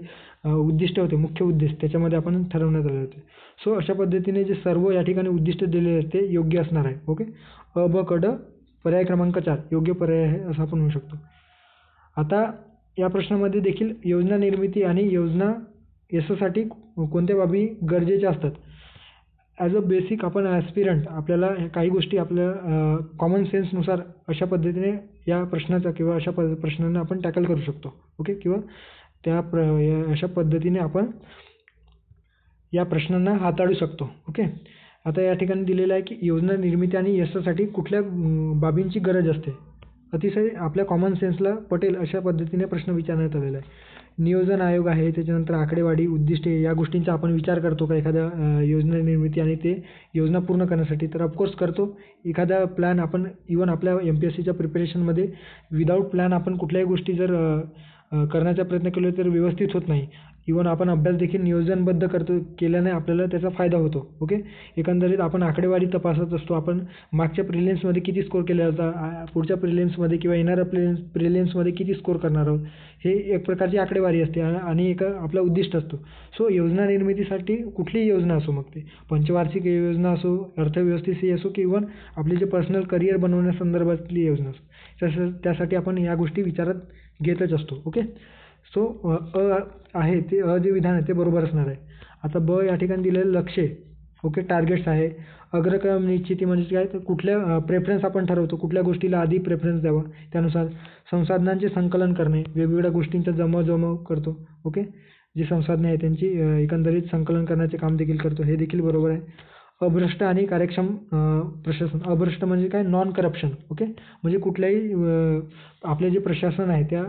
उद्दिष्ट होते, मुख्य उद्देश, त्याच्यामध्ये आपण ठरवण्यात आले होते. सो अशा पद्धतीने जे सर्व या ठिकाणी उद्दिष्ट दिलेले आहेत ते योग्य असणार आहे. ओके, अ, ब, क, ड, पर्याय क्रमांक 4 योग्य पर्याय आहे असं आपण म्हणू शकतो. आता या प्रश्नामध्ये देखील योजना निर्मिती आणि योजना यशासाठी कोणत्या बाबी गरजेच्या असतात. ॲज अ बेसिक आपण ॲस्पिरंट आपल्याला काही गोष्टी आपल्या कॉमन सेन्सनुसार अशा पद्धतीने या प्रश्नाचा किंवा अशा प्रश्नांना आपण टॅकल करू शकतो. ओके, किंवा अशा पद्धतीने आपण या प्रश्नांना हाताळू शकतो. ओके, आता या ठिकाणी दिलेलं आहे की योजना निर्मिती आणि यशासाठी कुठल्या बाबींची गरज असते. अतिशय आपल्या कॉमन सेन्सला पटेल अशा पद्धतीने प्रश्न विचारण्यात आलेला आहे. नियोजन आयोग आहे, त्याच्यानंतर आकडेवारी, उद्दिष्टे, या गोष्टींचा आपण विचार करतो का एखाद्या योजना निर्मिती आणि ते योजना पूर्ण करण्यासाठी? तर ऑफकोर्स करतो. एखादा प्लॅन आपण इव्हन आपल्या MPSCच्या प्रिपरेशनमध्ये विदाऊट प्लॅन आपण कुठल्याही गोष्टी जर करण्याचा प्रयत्न केला तर व्यवस्थित होत नाही. इव्हन आपण अभ्यास देखील नियोजनबद्ध केल्याने आपल्याला त्याचा फायदा होतो. ओके, एकंदरीत आपण आकडेवारी तपासत असतो. आपण मागच्या प्रिलिम्समध्ये किती स्कोर केला होता, पुढच्या प्रिलिम्समध्ये किंवा येणाऱ्या प्रिलिम्समध्ये किती स्कोर करणार आहोत, हे एक प्रकारची आकडेवारी असते आणि एक आपला उद्दिष्ट असतो. सो योजना निर्मितीसाठी कुठलीही योजना असो, मग ते पंचवार्षिक योजना असो, अर्थव्यवस्थेची असो, की इव्हन आपली जे पर्सनल करिअर बनवण्यासंदर्भातली योजना असो, त्यासाठी आपण या गोष्टी विचारात घेतच असतो. ओके, सो आहे ते जे विधान आहे ते बरोबर असणार आहे. आता ब या ठिकाणी दिलेलं लक्ष्य, ओके, टार्गेट्स आहे. अग्रक्रम निश्चिती म्हणजे काय, तर कुठल्या प्रेफरन्स आपण ठरवतो, कुठल्या गोष्टीला आधी प्रेफरन्स द्यावा, त्यानुसार संसाधनांचे संकलन करणे, वेगवेगळ्या गोष्टींचा जमवाजमव करतो. ओके, जी संसाधने आहेत त्यांची एकंदरीत संकलन करण्याचे काम देखील करतो, हे देखील बरोबर आहे. अभ्रष्ट आणि कार्यक्षम प्रशासन. अभ्रष्ट म्हणजे काय? Non corruption. ओके, म्हणजे कुठल्याही आपले जे प्रशासन आहे त्या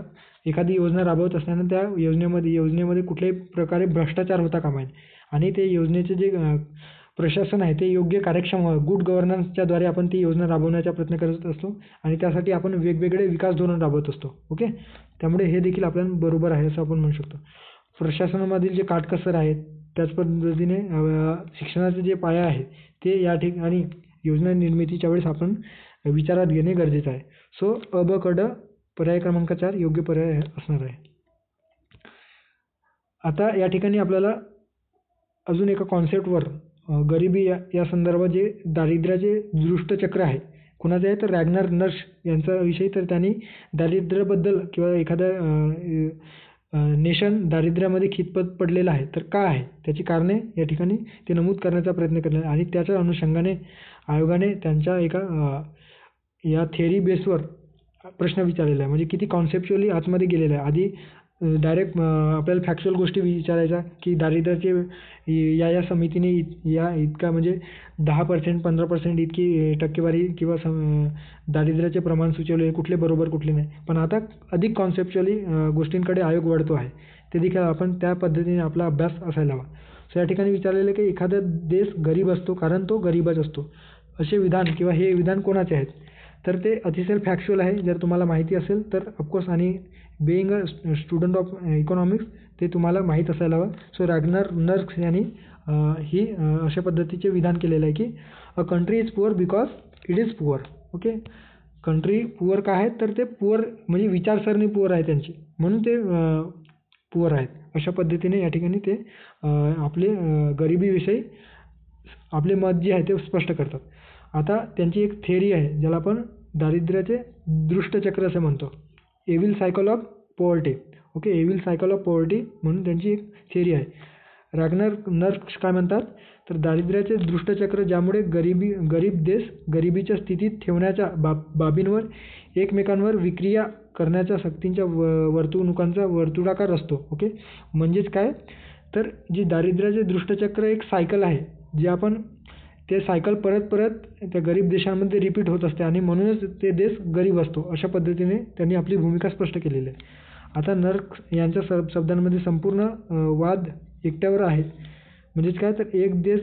एखादी योजना राबवत असताना त्या योजनेमध्ये कुठल्याही प्रकारे भ्रष्टाचार होता कामा नये आणि ते योजनेचे जे प्रशासन आहे ते योग्य कार्यक्षम गुड गव्हर्नन्सच्या द्वारे आपण ती योजना राबवण्याचा प्रयत्न करत असतो आणि त्यासाठी आपण वेगवेगळे विकास धोरण राबवत असतो. ओके, त्यामुळे हे देखील आपल्याला बरोबर आहे असं आपण म्हणू शकतो. प्रशासनामधील जे काटकसर आहेत त्याच पद्धतीने शिक्षणाचे जे पाया आहे ते या ठिकाणी योजना निर्मितीच्या वेळेस आपण विचारात घेणे गरजेचं आहे. सो अ ब क ड पर्याय क्रमांक 4 योग्य पर्याय असणार आहे. आता या ठिकाणी आपल्याला अजून एका कॉन्सेप्टवर गरिबी या संदर्भात जे दारिद्र्याचे दृष्टचक्र आहे कुणाचे आहे तर रॅग्नर नर्श यांचा विषय. तर त्यांनी दारिद्र्याबद्दल किंवा एखाद्या नेशन दारिद्र्यामध्ये खितपत पडलेलं आहे तर का आहे त्याची कारणे या ठिकाणी ते नमूद करण्याचा प्रयत्न केला आणि त्याच्या अनुषंगाने आयोगाने त्यांच्या एका या थेअरी बेसवर प्रश्न विचारलेला आहे. म्हणजे किती कॉन्सेप्च्युअली आतमध्ये गेलेला आहे. आधी डायरेक्ट आपल्याला फॅक्च्युअल गोष्टी विचारायच्या की दारिद्र्याचे या समितीने इतका म्हणजे 10% 15% इतकी टक्केवारी किंवा दारिद्र्याचे प्रमाण सुचवले, कुठले बरोबर कुठले नाही. पण आता अधिक कॉन्सेप्च्युअली गोष्टींकडे आयोग वळतो आहे. ते देखील आपण त्या पद्धतीने आपला अभ्यास असायला हवा. सो या ठिकाणी विचारलेलं की एखादा देश गरीब असतो कारण तो गरीबच असतो असे विधान किंवा हे विधान कोणाचे आहेत तर ते अतिशय फॅक्च्युअल आहे. जर तुम्हाला माहिती असेल तर ऑफकोर्स आणि being a student of economics ते तुम्हाला माहीत असायला हवं. सो रॅग्नर नर्स यांनी ही अशा पद्धतीचे विधान केलेलं आहे की a country is poor because it is poor. Okay, country poor का आहेत तर ते पुअर म्हणजे विचारसरणी पुअर आहे त्यांची म्हणून ते पुअर आहेत. अशा पद्धतीने या ठिकाणी ते आपले गरिबीविषयी आपले मत जे आहे ते स्पष्ट करतात. आता त्यांची एक थेअरी आहे ज्याला आपण दारिद्र्याचे दृष्टचक्र असं म्हणतो. Evil cycle of poverty. Okay, Evil cycle of poverty म्हणून त्यांची एक थेअरी आहे. रॅग्नर नर्स काय म्हणतात तर दारिद्र्याचे दृष्टचक्र ज्यामुळे गरीब देश गरिबीच्या स्थितीत ठेवण्याच्या बाबींवर एकमेकांवर विक्रिया करण्याच्या सक्तींच्या वर्तणुकांचा वर्तुळाकार असतो. ओके, म्हणजेच काय तर जी दारिद्र्याचे दृष्टचक्र एक सायकल आहे जे आपण ते सायकल परत त्या गरीब देशांमध्ये रिपीट होत असते आणि म्हणूनच ते देश गरीब असतो. अशा पद्धतीने त्यांनी आपली भूमिका स्पष्ट केलेली आहे. आता नर्स यांच्या शब्दांमध्ये संपूर्ण वाद एकट्यावर आहे. म्हणजेच काय तर एक देश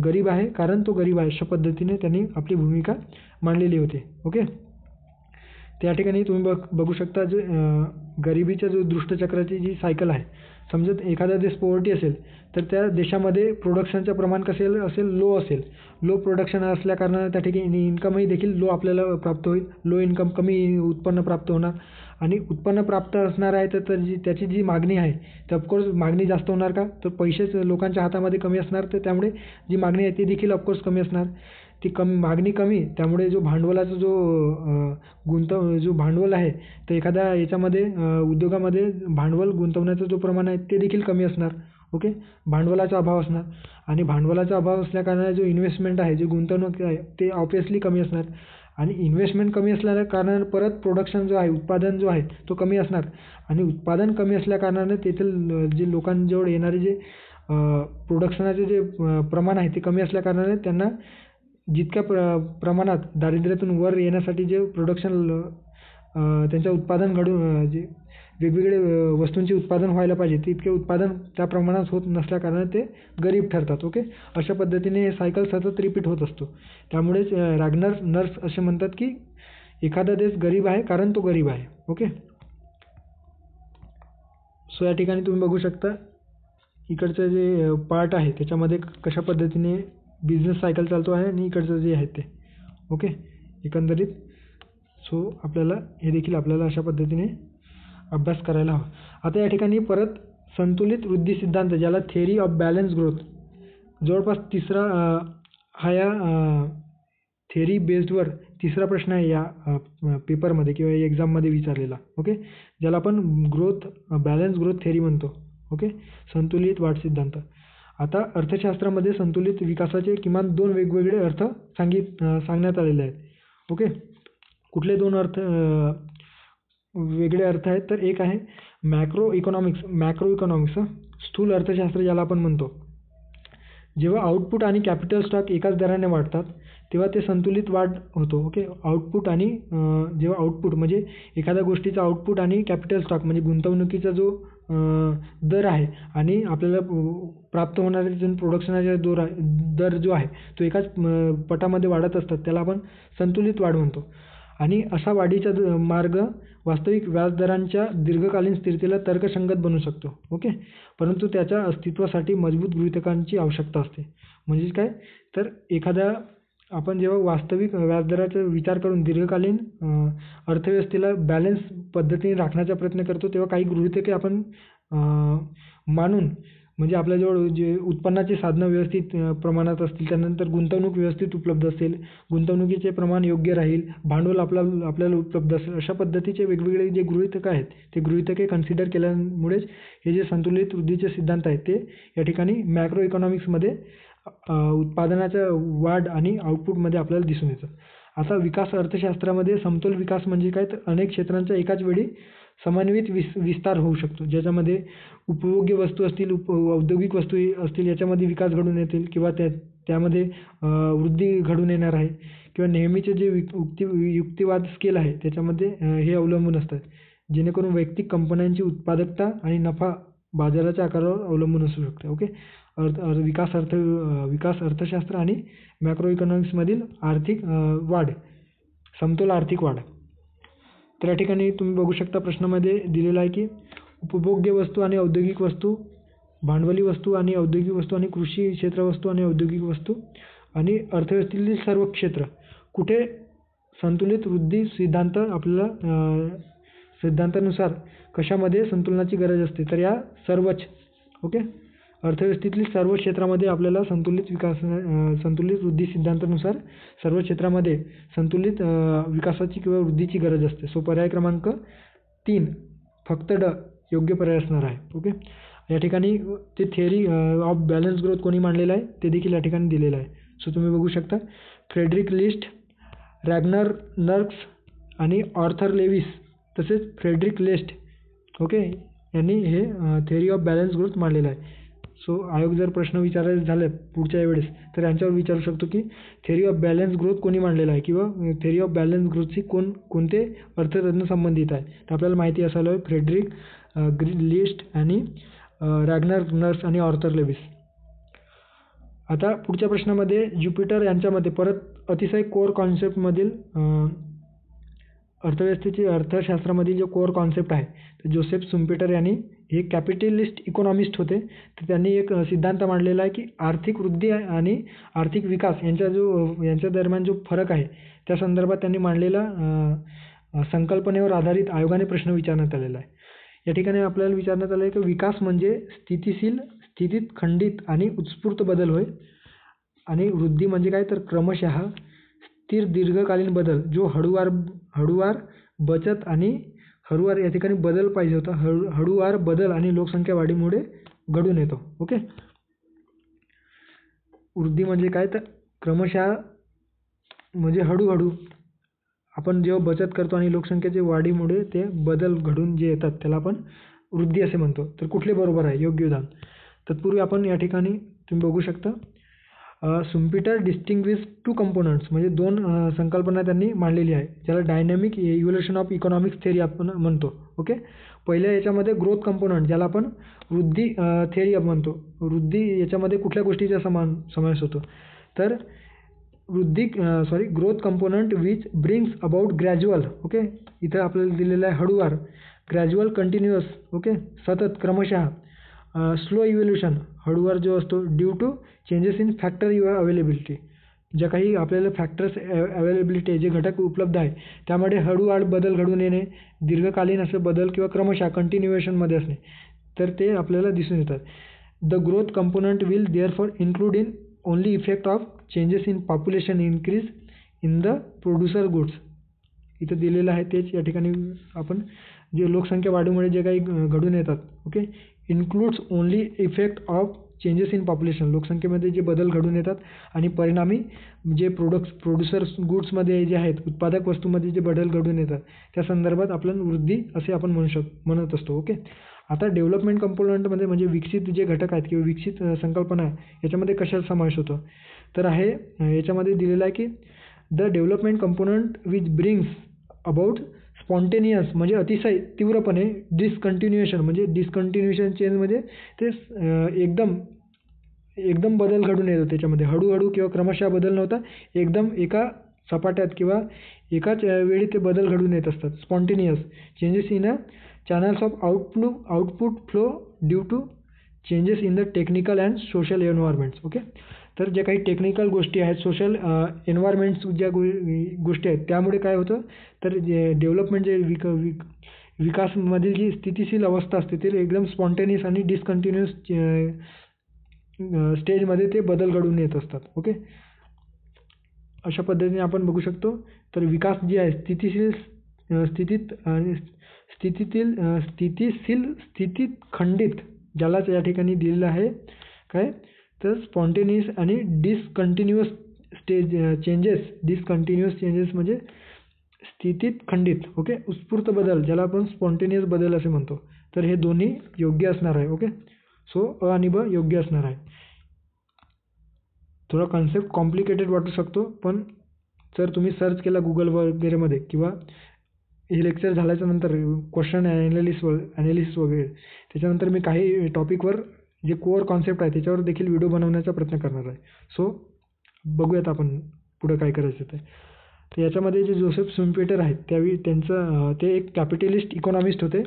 गरीब आहे कारण तो गरीब आहे अशा पद्धतीने त्यांनी आपली भूमिका मांडलेली होती. ओके, त्या ठिकाणी तुम्ही बघू शकता जे गरिबीच्या जो दृष्टचक्राची जी सायकल आहे. समजा एखादा देश पॉवर्टी असेल तर त्या देशामध्ये प्रोडक्शनचं प्रमाण कसं असेल लो असेल. लो प्रोडक्शन असल्या कारणाने त्या ठिकाणी इन्कमही देखील लो आपल्याला प्राप्त होईल. लो इन्कम कमी उत्पन्न प्राप्त होणार आणि उत्पन्न प्राप्त असणार आहे तर त्याची जी मागणी आहे तर ऑफकोर्स मागणी जास्त होणार का तर पैसेच लोकांच्या हातामध्ये कमी असणार तर त्यामुळे जी मागणी आहे ती देखील ऑफकोर्स कमी असणार. ती मागणी कमी त्यामुळे जो भांडवलाचा जो भांडवल आहे तर एखाद्या याच्यामध्ये उद्योगामध्ये भांडवल गुंतवण्याचं जो प्रमाण आहे ते देखील कमी असणार. ओके, भांडवलाचा अभाव असणार आणि भांडवलाचा अभाव असल्याकारणाने जो इन्व्हेस्टमेंट आहे जे गुंतवणूक आहे ते ऑब्व्हियसली कमी असणार आणि इन्व्हेस्टमेंट कमी असल्याने कारणाने परत प्रोडक्शन जो आहे उत्पादन जो आहे तो कमी असणार आणि उत्पादन कमी असल्याकारणाने तेथील जे लोकांजवळ येणारे जे प्रोडक्शनाचे जे प्रमाण आहे ते कमी असल्याकारणाने त्यांना जितक्या प्रमाणात दारिद्र्यातून वर येण्यासाठी जे प्रोडक्शन त्यांचं उत्पादन घडून जे वेगवेगळे वस्तूंचे उत्पादन व्हायला पाहिजे तितके उत्पादन त्या प्रमाणात होत नसल्याकारणाने ते गरीब ठरतात. ओके, अशा पद्धतीने हे सायकल सतत रिपीट होत असतो. त्यामुळेच रॅग्नर नर्स असे म्हणतात की एखादा देश गरीब आहे कारण तो गरीब आहे. ओके, सो या ठिकाणी तुम्ही बघू शकता इकडचं जे पार्ट आहे त्याच्यामध्ये कशा पद्धतीने बिझनेस सायकल चालतो आहे आणि इकडचं जे आहे ते. ओके, एकंदरीत सो आपल्याला हे देखील आपल्याला अशा पद्धतीने अभ्यास करायला हवा. आता या ठिकाणी परत संतुलित वृद्धी सिद्धांत ज्याला थेअरी ऑफ बॅलन्स ग्रोथ जवळपास तिसरा हा या थेअरी बेस्डवर तिसरा प्रश्न आहे या पेपरमध्ये किंवा एक्झाममध्ये विचारलेला. ओके, ज्याला आपण बॅलन्स ग्रोथ थेअरी म्हणतो. ओके, संतुलित वाढ सिद्धांत. आता अर्थशास्त्रामध्ये संतुलित विकासाचे किमान 2 वेगवेगळे अर्थ सांगण्यात आलेले आहेत. ओके, कुठले 2 वेगळे अर्थ आहेत तर एक आहे मॅक्रो इकॉनॉमिक्स स्थूल अर्थशास्त्र ज्याला आपण म्हणतो. जेव्हा आउटपुट आणि कॅपिटल स्टॉक एकाच दराने वाढतात तेव्हा ते संतुलित वाढ होतो. ओके. आउटपुट आणि जेव्हा आउटपुट म्हणजे एखाद्या गोष्टीचा आउटपुट आणि कॅपिटल स्टॉक म्हणजे गुंतवणुकीचा जो दर आहे आणि आपल्याला प्राप्त होणारे जो प्रोडक्शनाचा दर जो आहे तो एकाच पटामध्ये वाढत असतात त्याला आपण संतुलित वाढ म्हणतो. आणि असा वाढीचा मार्ग वास्तविक व्याजदरांच्या दीर्घकालीन स्थिरतेला तर्कसंगत बनू शकतो. ओके. परंतु त्याच्या अस्तित्वासाठी मजबूत गृहीतकांची आवश्यकता असते. म्हणजे काय तर एखाद्या आपण जेव्हा वास्तविक व्याजदराचा विचार करून दीर्घकालीन अर्थव्यवस्थेला बॅलन्स पद्धतीने राखण्याचा प्रयत्न करतो तेव्हा काही गृहीतके आपण मानून म्हणजे आपल्याजवळ जे उत्पन्नाची साधनं व्यवस्थित प्रमाणात असतील, त्यानंतर गुंतवणूक व्यवस्थित उपलब्ध असेल, गुंतवणुकीचे प्रमाण योग्य राहील, भांडवल आपल्याला उपलब्ध असेल, अशा पद्धतीचे वेगवेगळे जे गृहीतकं आहेत ते गृहीतके कन्सिडर केल्यामुळेच हे जे संतुलित वृद्धीचे सिद्धांत आहेत ते या ठिकाणी मॅक्रो इकॉनॉमिक्समध्ये उत्पादनाच्या वाढ आणि आउटपुटमध्ये आपल्याला दिसून येतं. आता विकास अर्थशास्त्रामध्ये समतोल विकास म्हणजे काय तर अनेक क्षेत्रांचा एकाच वेळी समन्वित विस्तार होऊ शकतो. ज्याच्यामध्ये उपभोग्य वस्तू असतील, औद्योगिक वस्तू असतील याच्यामध्ये विकास घडून येतील किंवा त्यामध्ये वृद्धी घडून येणार आहे किंवा नेहमीचे जे युक्तिवाद स्केल आहे त्याच्यामध्ये हे अवलंबून असतात. जेणेकरून वैयक्तिक कंपन्यांची उत्पादकता आणि नफा बाजाराच्या आकारावर अवलंबून असू शकते. ओके. विकास अर्थशास्त्र आणि मॅक्रो इकॉनॉमिक्समधील आर्थिक वाढ, समतोल आर्थिक वाढ. तर या ठिकाणी तुम्ही बघू शकता प्रश्नामध्ये दिलेलं आहे की उपभोग्य वस्तू आणि औद्योगिक वस्तू, भांडवली वस्तू आणि औद्योगिक वस्तू आणि कृषी क्षेत्र वस्तू आणि औद्योगिक वस्तू आणि अर्थव्यवस्थेतील सर्व क्षेत्र कुठे संतुलित वृद्धी सिद्धांत आपल्याला सिद्धांतानुसार कशामध्ये संतुलनाची गरज असते तर या सर्वच. ओके. अर्थव्यवस्थेतील सर्व क्षेत्रामध्ये आपल्याला संतुलित वृद्धी सिद्धांतानुसार सर्व क्षेत्रामध्ये संतुलित विकासाची किंवा वृद्धीची गरज असते. सो पर्याय क्रमांक 3 फक्त ड योग्य पर्याय असणार आहे. ओके. या ठिकाणी ते थेअरी ऑफ बॅलन्स ग्रोथ कोणी मांडलेलं आहे ते देखील या ठिकाणी दिलेलं आहे. सो तुम्ही बघू शकता फ्रेडरिक लिस्ट, रॅग्नर नर्क्स आणि ऑर्थर लेविस तसेच फ्रेडरिक लिस्ट ओके यांनी हे थेअरी ऑफ बॅलन्स ग्रोथ मांडलेलं आहे. सो आयोग जर प्रश्न विचारायचे झाले पुढच्या वेळेस तर यांच्यावर विचारू शकतो की थेअरी ऑफ बॅलन्स ग्रोथ कोणी मांडलेला आहे किंवा थेअरी ऑफ बॅलन्स ग्रोथशी कोणते अर्थतज्ञ संबंधित आहे. तर आपल्याला माहिती असायला हवे फ्रेडरिक लिस्ट आणि रॅग्नर नर्स आणि ऑर्थर लेविस. आता पुढच्या प्रश्नामध्ये ज्युपिटर यांच्यामध्ये परत अतिशय कोर कॉन्सेप्टमधील अर्थशास्त्रामधील जो कोर कॉन्सेप्ट आहे तर जोसेफ शुम्पेटर यांनी हे कॅपिटलिस्ट इकॉनॉमिस्ट होते. तर त्यांनी एक सिद्धांत मांडलेला आहे की आर्थिक वृद्धी आणि आर्थिक विकास यांच्या दरम्यान जो फरक आहे त्या संदर्भात त्यांनी मांडलेला संकल्पनेवर आधारित आयोगाने प्रश्न विचारण्यात आलेला आहे. या ठिकाणी आपल्याला विचारण्यात आलं आहे की विकास म्हणजे स्थितीत खंडित आणि उत्स्फूर्त बदल होय आणि वृद्धी म्हणजे काय तर क्रमशः स्थिर दीर्घकालीन बदल जो हळूवार बचत आणि हळूवार या ठिकाणी बदल पाहिजे होता हळूवार बदल आणि लोकसंख्या वाढीमुळे घडून येतो. ओके. वृद्धी म्हणजे काय तर क्रमशः म्हणजे हळूहळू आपण जेव्हा बचत करतो आणि लोकसंख्येच्या वाढीमुळे ते बदल घडून जे येतात त्याला आपण वृद्धी असे म्हणतो. तर कुठले बरोबर आहे योग्य विधान. तत्पूर्वी आपण या ठिकाणी तुम्ही बघू शकता शुम्पेटर डिस्टिंग्विश 2 कंपोनंट्स म्हणजे 2 संकल्पना त्यांनी मांडलेली आहे ज्याला dynamic evolution of economics theory आपण म्हणतो. ओके. पहिल्या याच्यामध्ये ग्रोथ कंपोनंट ज्याला आपण वृद्धी थेअरी म्हणतो. वृद्धी याच्यामध्ये कुठल्या गोष्टीचा समावेश होतो तर growth component which brings about gradual. Okay. इथं आपल्याला दिलेलं आहे हळूवार, ग्रॅज्युअल कंटिन्युअस ओके सतत क्रमशः, स्लो इव्होल्युशन हळूवार जो असतो due to changes in factor availability ज्या काही आपल्याला फॅक्टर्स अवेलेबिलिटी जे घटक उपलब्ध आहे त्यामध्ये हळूवार बदल घडून येणे, दीर्घकालीन असे बदल किंवा क्रमशः कंटिन्युएशनमध्ये असणे तर ते आपल्याला दिसून येतात. The growth component will therefore include in only effect of changes in population increase in the producer goods. इथं दिलेलं आहे तेच या ठिकाणी आपण जे लोकसंख्या वाढीमुळे जे काही घडून येतात okay includes only effect of changes in population, लोकसंख्येमध्ये जे बदल घडून येतात आणि परिणामी जे प्रोड्युसर्स गुड्समध्ये जे आहेत, उत्पादक वस्तूमध्ये जे बदल घडून येतात त्या संदर्भात आपण वृद्धी असे आपण म्हणत असतो. ओके. आता डेव्हलपमेंट कंपोनंटमध्ये म्हणजे विकसित जे घटक आहेत किंवा विकसित संकल्पना आहे याच्यामध्ये कशाचा समावेश होतो, तर आहे याच्यामध्ये दिलेलं आहे की the development component which brings about spontaneous म्हणजे अतिशय तीव्रपणे डिसकंटिन्युएशन म्हणजे डिसकंटिन्युएशन चेंजमध्ये ते एकदम बदल घडून येतो. त्याच्यामध्ये हळूहळू किंवा क्रमशः बदल नव्हता, एकदम एका सपाट्यात किंवा एकाच वेळी ते बदल घडून येत असतात. Spontaneous changes in a channels of output flow due to changes in the technical and social environments. Okay. तर जे काही टेक्निकल गोष्टी आहेत, सोशल एन्व्हायरमेंट्स ज्या गोष्टी आहेत त्यामुळे काय होतं, तर जे डेव्हलपमेंट जे विकासमधील जी स्थितीशील अवस्था असते ते एकदम स्पॉन्टेनियस आणि डिसकंटिन्युअस स्टेजमध्ये ते बदल घडून येत असतात. ओके. अशा पद्धतीने आपण बघू शकतो. तर विकास जी आहे स्थितीत खंडित, ज्यालाच या ठिकाणी दिलेलं आहे काय, तर स्पॉन्टेनियस आणि डिसकंटिन्युअस चेंजेस म्हणजे स्थितीत खंडित. ओके. उत्स्फूर्त बदल ज्याला आपण स्पॉन्टेनियस बदल असे म्हणतो. तर हे दोन्ही योग्य असणार आहे. ओके. सो अ आणि ब योग्य असणार आहे. थोडा कॉन्सेप्ट कॉम्प्लिकेटेड वाटू शकतो, पण जर तुम्ही सर्च केला गुगल वगैरेमध्ये किंवा हे लेक्चर झाल्याच्या नंतर क्वेश्चन ॲनालिसिस वगैरे त्याच्यानंतर मी काही टॉपिकवर जे कोअर कॉन्सेप्ट आहे त्याच्यावर देखील व्हिडिओ बनवण्याचा प्रयत्न करणार आहे. सो बघूयात आपण पुढं काय करायचं ते. तर याच्यामध्ये जे जोसेफ शुम्पेटर आहेत त्यावेळी ते एक कॅपिटलिस्ट इकॉनॉमिस्ट होते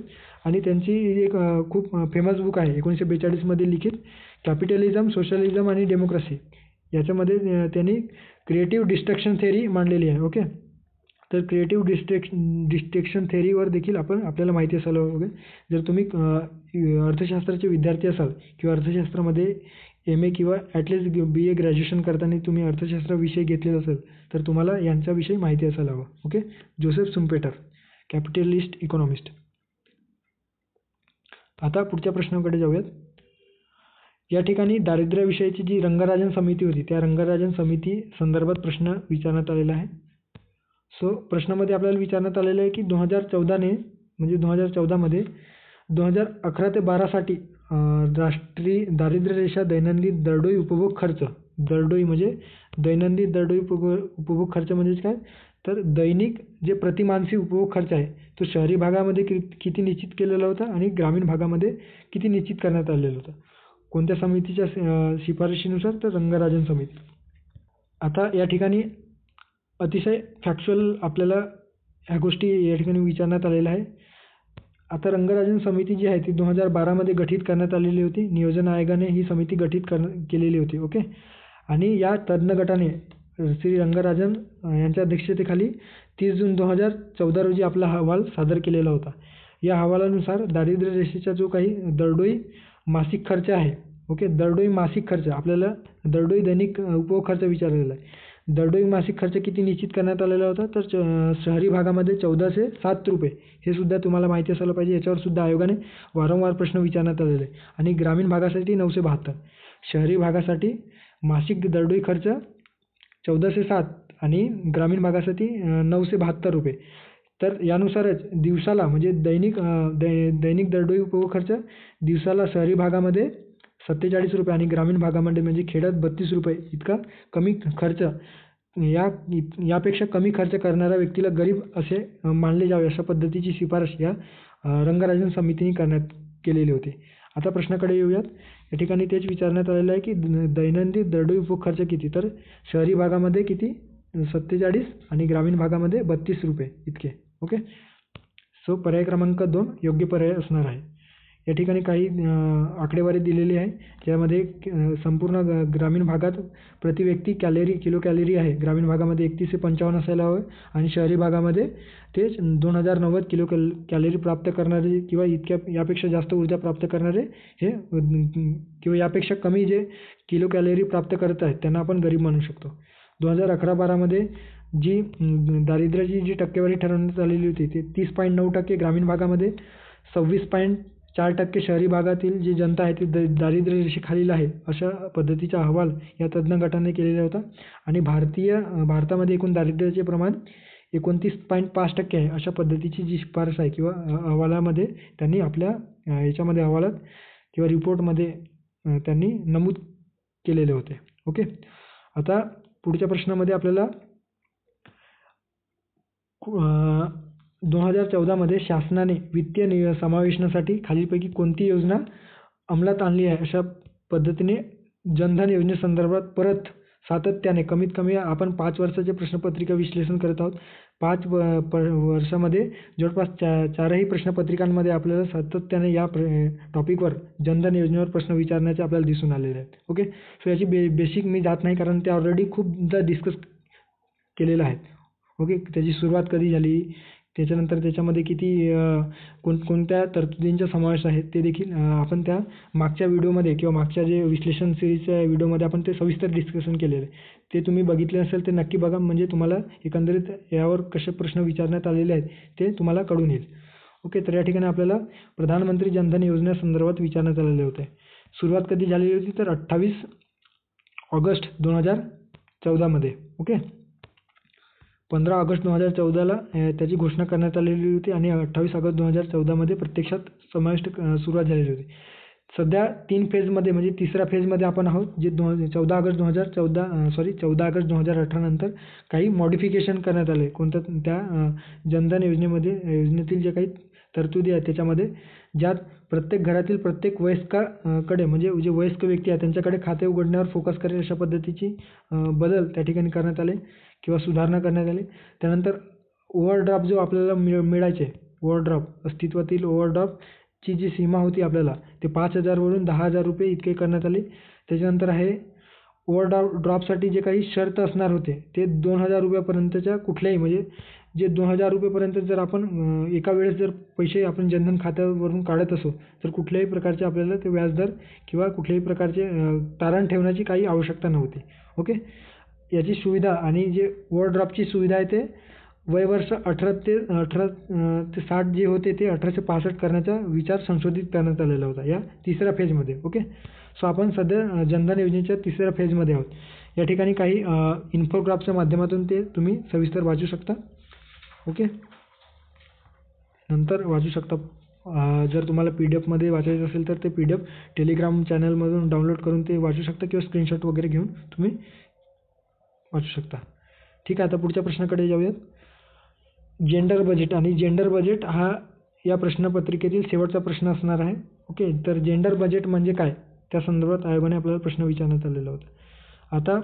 आणि त्यांची एक खूप फेमस बुक आहे 1942 लिखित, कॅपिटलिझम, सोशलिझम आणि डेमोक्रेसी. याच्यामध्ये त्यांनी क्रिएटिव्ह डिस्ट्रक्शन थेअरी मांडलेली आहे. ओके. तर क्रिएटिव्ह डिस्ट्रक्शन थेअरीवर देखील आपल्याला माहिती असायला वगैरे. जर तुम्ही अर्थशास्त्राचे विद्यार्थी असाल किंवा अर्थशास्त्रामध्ये MA किंवा ॲटलिस्ट BA ग्रॅज्युएशन करताना तुम्ही अर्थशास्त्र विषय घेतलेला असेल तर तुम्हाला यांच्याविषयी माहिती असायला हवं. Okay. Joseph Schumpeter, capitalist economist. आता पुढच्या प्रश्नाकडे जाऊयात. या ठिकाणी दारिद्र्याविषयीची जी रंगराजन समिती होती त्या रंगराजन समिती संदर्भात प्रश्न विचारण्यात आलेला आहे. सो प्रश्नामध्ये आपल्याला विचारण्यात आलेलं आहे की 2014मध्ये 2011 ते 12 साठी राष्ट्रीय दारिद्र्य रेषा दैनंदिन दरडोई उपभोग खर्च, दरडोई म्हणजे दैनंदिन दरडोई उपभोग खर्च म्हणजे काय, तर दैनिक जे प्रतिमानसी उपभोग खर्च आहे तो शहरी भागामध्ये किती निश्चित केलेला होता आणि ग्रामीण भागामध्ये किती निश्चित करण्यात आलेला होता. कोणत्या समितीच्या शिफारशीनुसार, तर रंगराजन समिती. आता या ठिकाणी अतिशय फॅक्च्युअल आपल्याला ह्या गोष्टी या ठिकाणी विचारण्यात आलेल्या आहे. आता रंगराजन समिती जी आहे ती 2012मध्ये गठीत करण्यात आलेली होती. नियोजन आयोगाने ही समिती गठीत केलेली होती. ओके. आणि या तज्ज्ञ गटाने श्री रंगराजन यांच्या अध्यक्षतेखाली 30 जून 2014 रोजी आपला अहवाल सादर केलेला होता. या अहवालानुसार दारिद्र्य रेषेचा जो काही दरडोई मासिक खर्च आहे, ओके, दरडोई मासिक खर्च, आपल्याला दरडोई दैनिक उपभोग खर्च विचारलेला आहे. दरडोई मासिक खर्च किती निश्चित करण्यात आलेला होता, तर शहरी भागामध्ये 1407 रुपये. हे सुद्धा तुम्हाला माहिती असायला पाहिजे. याच्यावर सुद्धा आयोगाने वारंवार प्रश्न विचारण्यात आलेले आहे. आणि ग्रामीण भागासाठी 972. शहरी भागासाठी मासिक दरडोई खर्च 1407 आणि ग्रामीण भागासाठी 972 रुपये. तर यानुसारच दिवसाला म्हणजे दैनिक दरडोई उपभोग खर्च दिवसाला शहरी भागामध्ये 47 रुपये आणि ग्रामीण भागामध्ये म्हणजे खेड्यात 32 रुपये इतका कमी खर्च, यापेक्षा कमी खर्च करणाऱ्या व्यक्तीला गरीब असे मानले जावे अशा पद्धतीची शिफारस या रंगराजन समितीने केलेली होती. आता प्रश्नाकडे येऊयात. या ठिकाणी तेच विचारण्यात आलेलं आहे की दैनंदिन दरडोई उपभोग खर्च किती, तर शहरी भागामध्ये किती 47 आणि ग्रामीण भागामध्ये 32 रुपये इतके. ओके. सो पर्याय क्रमांक 2 योग्य पर्याय असणार आहे. या ठिकाणी काही आकडेवारी दिलेली आहे ज्यामध्ये संपूर्ण ग्रामीण भागात प्रति व्यक्ती किलो कॅलरी आहे. ग्रामीण भागामध्ये 31 ते 55 असायला हवं आणि शहरी भागामध्ये ते 2090 किलो कॅलरी प्राप्त करणारे किंवा यापेक्षा जास्त ऊर्जा प्राप्त करणारे हे किंवा यापेक्षा कमी जे किलो कॅलरी प्राप्त करत आहेत त्यांना आपण गरीब म्हणू शकतो. 2011-12मध्ये जी दारिद्र्याची जी टक्केवारी ठरवण्यात आलेली होती ती 30.9%, ग्रामीण भागामध्ये 26.4% 4% शहरी भागातील जी जनता आहे ती दारिद्र्य रेषेखालील आहे अशा पद्धतीचा अहवाल या तज्ज्ञ गटाने केलेला होता. आणि भारतामध्ये एकूण दारिद्र्याचे प्रमाण 29.5% आहे अशा पद्धतीची जी शिफारस आहे किंवा अहवालामध्ये त्यांनी आपल्या याच्यामध्ये अहवालात किंवा रिपोर्टमध्ये त्यांनी नमूद केलेले होते. ओके. आता पुढच्या प्रश्नामध्ये आपल्याला 2014 मध्ये शासनाने वित्तीय समावेशनासाठी खालीलपैकी कोणती योजना अंमलात आणली आहे अशा पद्धतीने जनधन योजनेसंदर्भात परत सातत्याने कमीत कमी आपण 5 वर्षाचे प्रश्नपत्रिका विश्लेषण करत आहोत. 5 वर्षामध्ये जवळपास चारही प्रश्नपत्रिकांमध्ये आपल्याला सातत्याने या टॉपिकवर जनधन योजनेवर प्रश्न विचारण्याचे आपल्याला दिसून आलेले आहेत. ओके. सो याची बेसिक मी जात नाही कारण ते ऑलरेडी खूपदा डिस्कस केलेलं आहे. ओके. त्याची सुरुवात कधी झाली, त्याच्यानंतर त्याच्यामध्ये किती कोणत्या तरतुदींचा समावेश आहे ते देखील आपण त्या मागच्या व्हिडिओमध्ये किंवा मागच्या जे विश्लेषण सिरीजच्या व्हिडिओमध्ये आपण ते सविस्तर डिस्कशन केलेलं आहे. ते तुम्ही बघितले असेल ते नक्की बघा, म्हणजे तुम्हाला एकंदरीत यावर कसे प्रश्न विचारण्यात आलेले आहेत ते तुम्हाला कळून येईल. ओके. तर या ठिकाणी आपल्याला प्रधानमंत्री जनधन योजनेसंदर्भात विचारण्यात आलेले होते. सुरुवात कधी झालेली होती तर 28 ऑगस्ट 2014 मध्ये. ओके. 15 ऑगस्ट 2014ला त्याची घोषणा करण्यात आलेली होती आणि 28 ऑगस्ट 2014 मध्ये प्रत्यक्षात समाविष्ट सुरुवात झालेली होती. सध्या 3 फेजमध्ये म्हणजे तिसऱ्या फेजमध्ये आपण आहोत, जे 14 ऑगस्ट 2018 नंतर काही मॉडिफिकेशन करण्यात आले कोणत्या त्या जनधन योजनेतील जे काही तरतुदी आहेत त्याच्यामध्ये, ज्यात प्रत्येक घरातील प्रत्येक वयस्काकडे म्हणजे जे वयस्क व्यक्ती आहेत त्यांच्याकडे खाते उघडण्यावर फोकस करेल अशा पद्धतीची बदल त्या ठिकाणी करण्यात आले किंवा सुधारणा करण्यात आली. त्यानंतर ओव्हरड्राफ्ट जो आपल्याला मिळायचे, ओव्हरड्राफ्ट अस्तित्वातील ओव्हरड्राफ्टची जी सीमा होती आपल्याला ते 5,000 वरून 10,000 रुपये इतके करण्यात आले. त्याच्यानंतर आहे ओव्हरड्राफ्टसाठी जे काही शर्त असणार होते ते 2,000 रुपयापर्यंतच्या कुठल्याही म्हणजे जे 2,000 रुपयेपर्यंत जर आपण एका वेळेस जर पैसे आपण जनधन खात्यावरून काढत असू तर कुठल्याही प्रकारचे आपल्याला ते व्याजदर किंवा कुठल्याही प्रकारचे तारण ठेवण्याची काही आवश्यकता नव्हती. ओके. याची सुविधा आणि जे ओव्हरड्राफ्टची सुविधा आहे ते वयवर्ष 18 ते 60 जे होते ते 18 ते 65 करण्याचा विचार संशोधित करण्यात आलेला होता या तिसऱ्या फेजमध्ये. ओके. सो आपण सध्या जनधन योजनेच्या तिसऱ्या फेजमध्ये आहोत. या ठिकाणी काही इन्फोग्राफच्या माध्यमातून ते तुम्ही सविस्तर वाचू शकता. ओके. नंतर वाचू शकता. जर तुम्हाला PDF मध्ये वाचायचं असेल तर ते PDF टेलिग्राम चॅनलमधून डाउनलोड करून ते वाचू शकता किंवा स्क्रीनशॉट वगैरे घेऊन तुम्ही वाचू शकता. ठीक आहे. आता पुढच्या प्रश्नाकडे जाऊयात. जेंडर बजेट आणि जेंडर बजेट हा या प्रश्नपत्रिकेतील शेवटचा प्रश्न असणार आहे. ओके. तर जेंडर बजेट म्हणजे काय त्या संदर्भात आयोगाने आपल्याला प्रश्न विचारण्यात आलेला होता. आता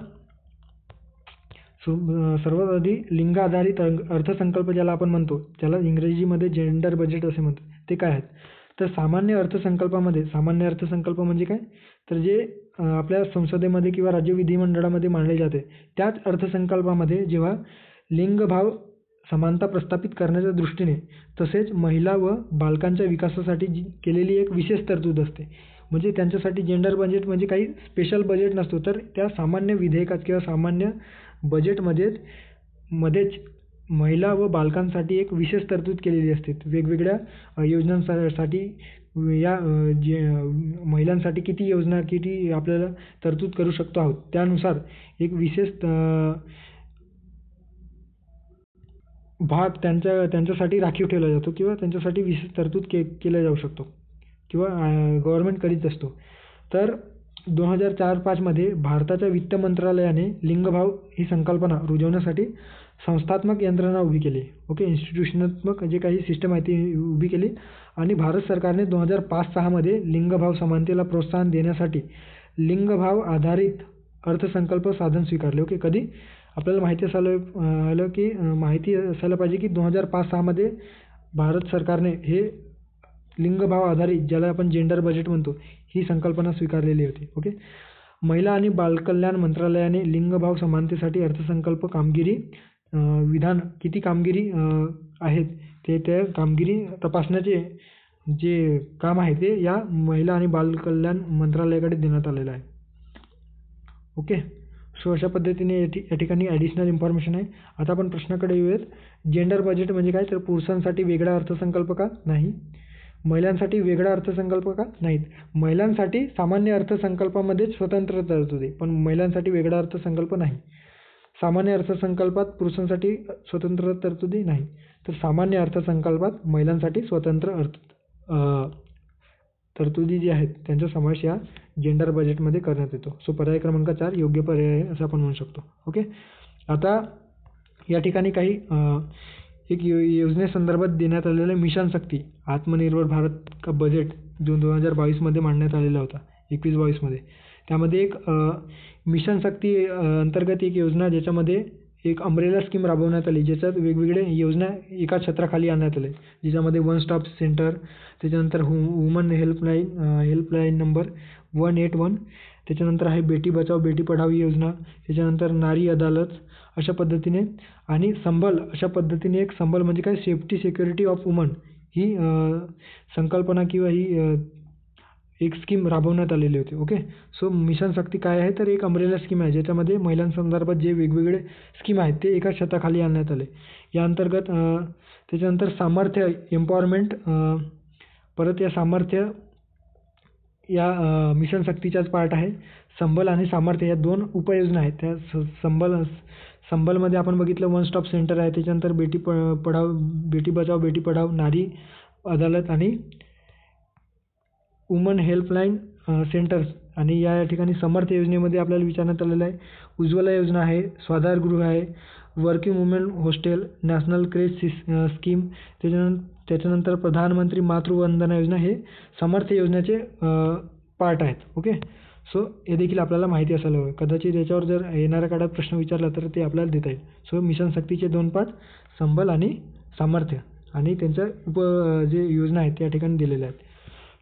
सर्वात आधी लिंग आधारित अर्थसंकल्प ज्याला आपण म्हणतो, त्याला इंग्रजीमध्ये जेंडर बजेट असे म्हणतात, ते काय आहेत तर सामान्य अर्थसंकल्प म्हणजे काय तर जे आपल्या संसदेमध्ये किंवा राज्य विधिमंडळामध्ये मांडले जाते त्याच अर्थसंकल्पामध्ये जेव्हा लिंगभाव समानता प्रस्थापित करण्याच्या दृष्टीने तसेच महिला व बालकांच्या विकासासाठी केलेली एक विशेष तरतूद असते. म्हणजे त्यांच्यासाठी जेंडर बजेट म्हणजे काही स्पेशल बजेट नसतो, तर त्या सामान्य विधेयकात किंवा सामान्य बजेटमध्येच महिला व बालकांसाठी एक विशेष तरतूद केलेली असते. वेगवेगळ्या योजनांसाठी या महिलांसाठी किती आपल्याला तरतूद करू शकतो आहोत त्यानुसार एक विशेष भाग त्यांच्यासाठी राखीव ठेवला जातो किंवा त्यांच्यासाठी विशेष तरतूद केला जाऊ शकतो किंवा गव्हर्नमेंट करीत असतो. तर 2004-05 मध्ये भारताच्या वित्त मंत्रालयाने लिंगभाव ही संकल्पना रुजवण्यासाठी संस्थात्मक यंत्रणा उभी केली. ओके. इन्स्टिट्यूशनात्मक जे काही सिस्टम आहे ती उभी केली आणि भारत सरकारने 2005-06 मध्ये लिंगभाव समानतेला प्रोत्साहन देण्यासाठी लिंगभाव आधारित अर्थसंकल्प साधन स्वीकारले. ओके. कधी आपल्याला माहिती असायला पाहिजे की 2005-06 मध्ये भारत सरकारने हे लिंगभाव आधारित ज्याला आपण जेंडर बजेट म्हणतो ही संकल्पना स्वीकारलेली होती. ओके. महिला आणि बालकल्याण मंत्रालयाने लिंगभाव समानतेसाठी अर्थसंकल्प कामगिरी विधान किती कामगिरी आहेत ते त्या कामगिरी तपासण्याचे जे काम आहे ते या महिला आणि बालकल्याण मंत्रालयाकडे देण्यात आलेलं आहे. ओके. सो अशा पद्धतीने या ठिकाणी ॲडिशनल इन्फॉर्मेशन आहे. आता आपण प्रश्नाकडे येऊयात. जेंडर बजेट म्हणजे काय तर पुरुषांसाठी वेगळा अर्थसंकल्प का नाही, महिलांसाठी वेगळा अर्थसंकल्प का? नाहीत. महिलांसाठी सामान्य अर्थसंकल्पामध्येच स्वतंत्र तरतुदी, पण महिलांसाठी वेगळा अर्थसंकल्प नाही. सामान्य अर्थसंकल्पात पुरुषांसाठी स्वतंत्र तरतुदी नाही, तर सामान्य अर्थसंकल्पात महिलांसाठी स्वतंत्र तरतुदी जी आहेत त्यांचा समावेश या जेंडर बजेटमध्ये करण्यात येतो. सो पर्याय क्रमांक 4 योग्य पर्याय आहे असं आपण म्हणू शकतो. ओके. आता या ठिकाणी काही एक योजनेसंदर्भात देण्यात आलेलं मिशन शक्ती आत्मनिर्भर भारत का बजेट जो 2022मध्ये मांडण्यात आलेला होता, 21-22मध्ये. त्यामध्ये एक मिशन शक्ती अंतर्गत एक योजना ज्याच्यामध्ये एक अम्ब्रेला स्कीम राबवण्यात आली, ज्याच्यात वेगवेगळे योजना एका छत्राखाली आणण्यात आले, ज्याच्यामध्ये वन स्टॉप सेंटर, त्याच्यानंतर वुमन हेल्पलाईन नंबर 181, त्याच्यानंतर आहे बेटी बचाव बेटी पढाओ योजना, त्याच्यानंतर नारी अदालत अशा पद्धतीने, आणि संबल अशा पद्धतीने एक संबल म्हणजे काय सेफ्टी सिक्युरिटी ऑफ वुमन ही संकल्पना किंवा ही एक स्कीम राबवण्यात आलेली होती. ओके. सो मिशन शक्ती काय आहे तर एक अम्ब्रेला स्कीम आहे ज्याच्यामध्ये महिलांसंदर्भात जे वेगवेगळे स्कीम आहेत ते एका छताखाली आणण्यात आले. या अंतर्गत त्याच्यानंतर सामर्थ्य एम्पॉवरमेंट, परत या सामर्थ्य या मिशन शक्तीचाच पार्ट आहे. संबल आणि सामर्थ्य या 2 उपयोजना आहेत. त्या संबलमध्ये आपण बघितलं वन स्टॉप सेंटर आहे, त्याच्यानंतर बेटी बचाव बेटी पढाओ, नारी अदालत आणि वुमन हेल्पलाईन सेंटर्स. आणि या ठिकाणी समर्थ योजनेमध्ये आपल्याला विचारण्यात आलेलं आहे उज्ज्वला योजना आहे, स्वाधारगृह आहे, working women hostel, national craze scheme, त्याच्यानंतर प्रधानमंत्री मातृवंदना योजना हे समर्थ योजनेचे पार्ट आहेत. ओके. सो हे देखील आपल्याला माहिती असायला हवं. कदाचित याच्यावर जर येणाऱ्या काळात प्रश्न विचारला तर ते आपल्याला देता येईल. सो मिशन शक्तीचे 2 पार्ट संबल आणि सामर्थ्य आणि त्यांच्या जे योजना आहेत त्या ठिकाणी दिलेल्या आहेत.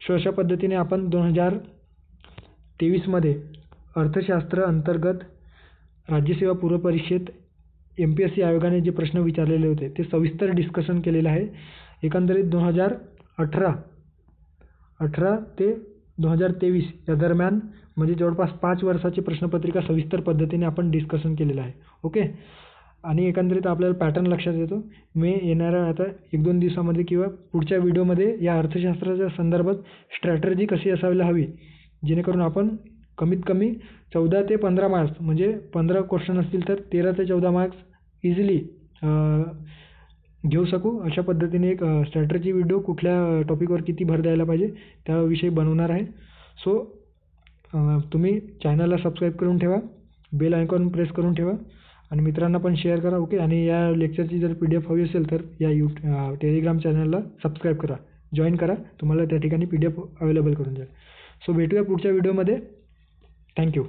सो अशा पद्धतीने आपण 2023मध्ये अर्थशास्त्र अंतर्गत राज्यसेवा पूर्व परीक्षेत MPSC आयोगाने जे प्रश्न विचारलेले होते ते सविस्तर डिस्कशन केलेलं आहे. एकंदरीत 2018 ते 2023 या दरम्यान म्हणजे जवळपास 5 वर्षाची प्रश्नपत्रिका सविस्तर पद्धतीने आपण डिस्कशन केलेलं आहे. ओके. आणि एकंदरीत आपल्याला पॅटर्न लक्षात येतो. मी येणाऱ्या आता 1-2 दिवसामध्ये किंवा पुढच्या व्हिडिओमध्ये या अर्थशास्त्राच्या संदर्भात स्ट्रॅटर्जी कशी असायला हवी, जेणेकरून आपण कमीत कमी 14 ते 15 मार्क्स म्हणजे 15 क्वेश्चन असतील तर 13 ते 14 मार्क्स इझिली घेऊ शकू. अशा पद्धतीने एक स्ट्रॅटर्जी व्हिडिओ कुठल्या टॉपिकवर किती भर द्यायला पाहिजे त्याविषयी बनवणार आहे. सो तुम्ही चॅनलला सबस्क्राईब करून ठेवा, बेल आयकॉन प्रेस करून ठेवा आणि मित्रांना पण शेअर करा. ओके. आणि या लेक्चरची जर PDF हवी असेल तर या टेलिग्राम चॅनलला सबस्क्राईब करा, जॉईन करा, तुम्हाला त्या ठिकाणी PDF अवेलेबल करून जाईल. सो भेटूया पुढच्या व्हिडिओमध्ये. थँक्यू.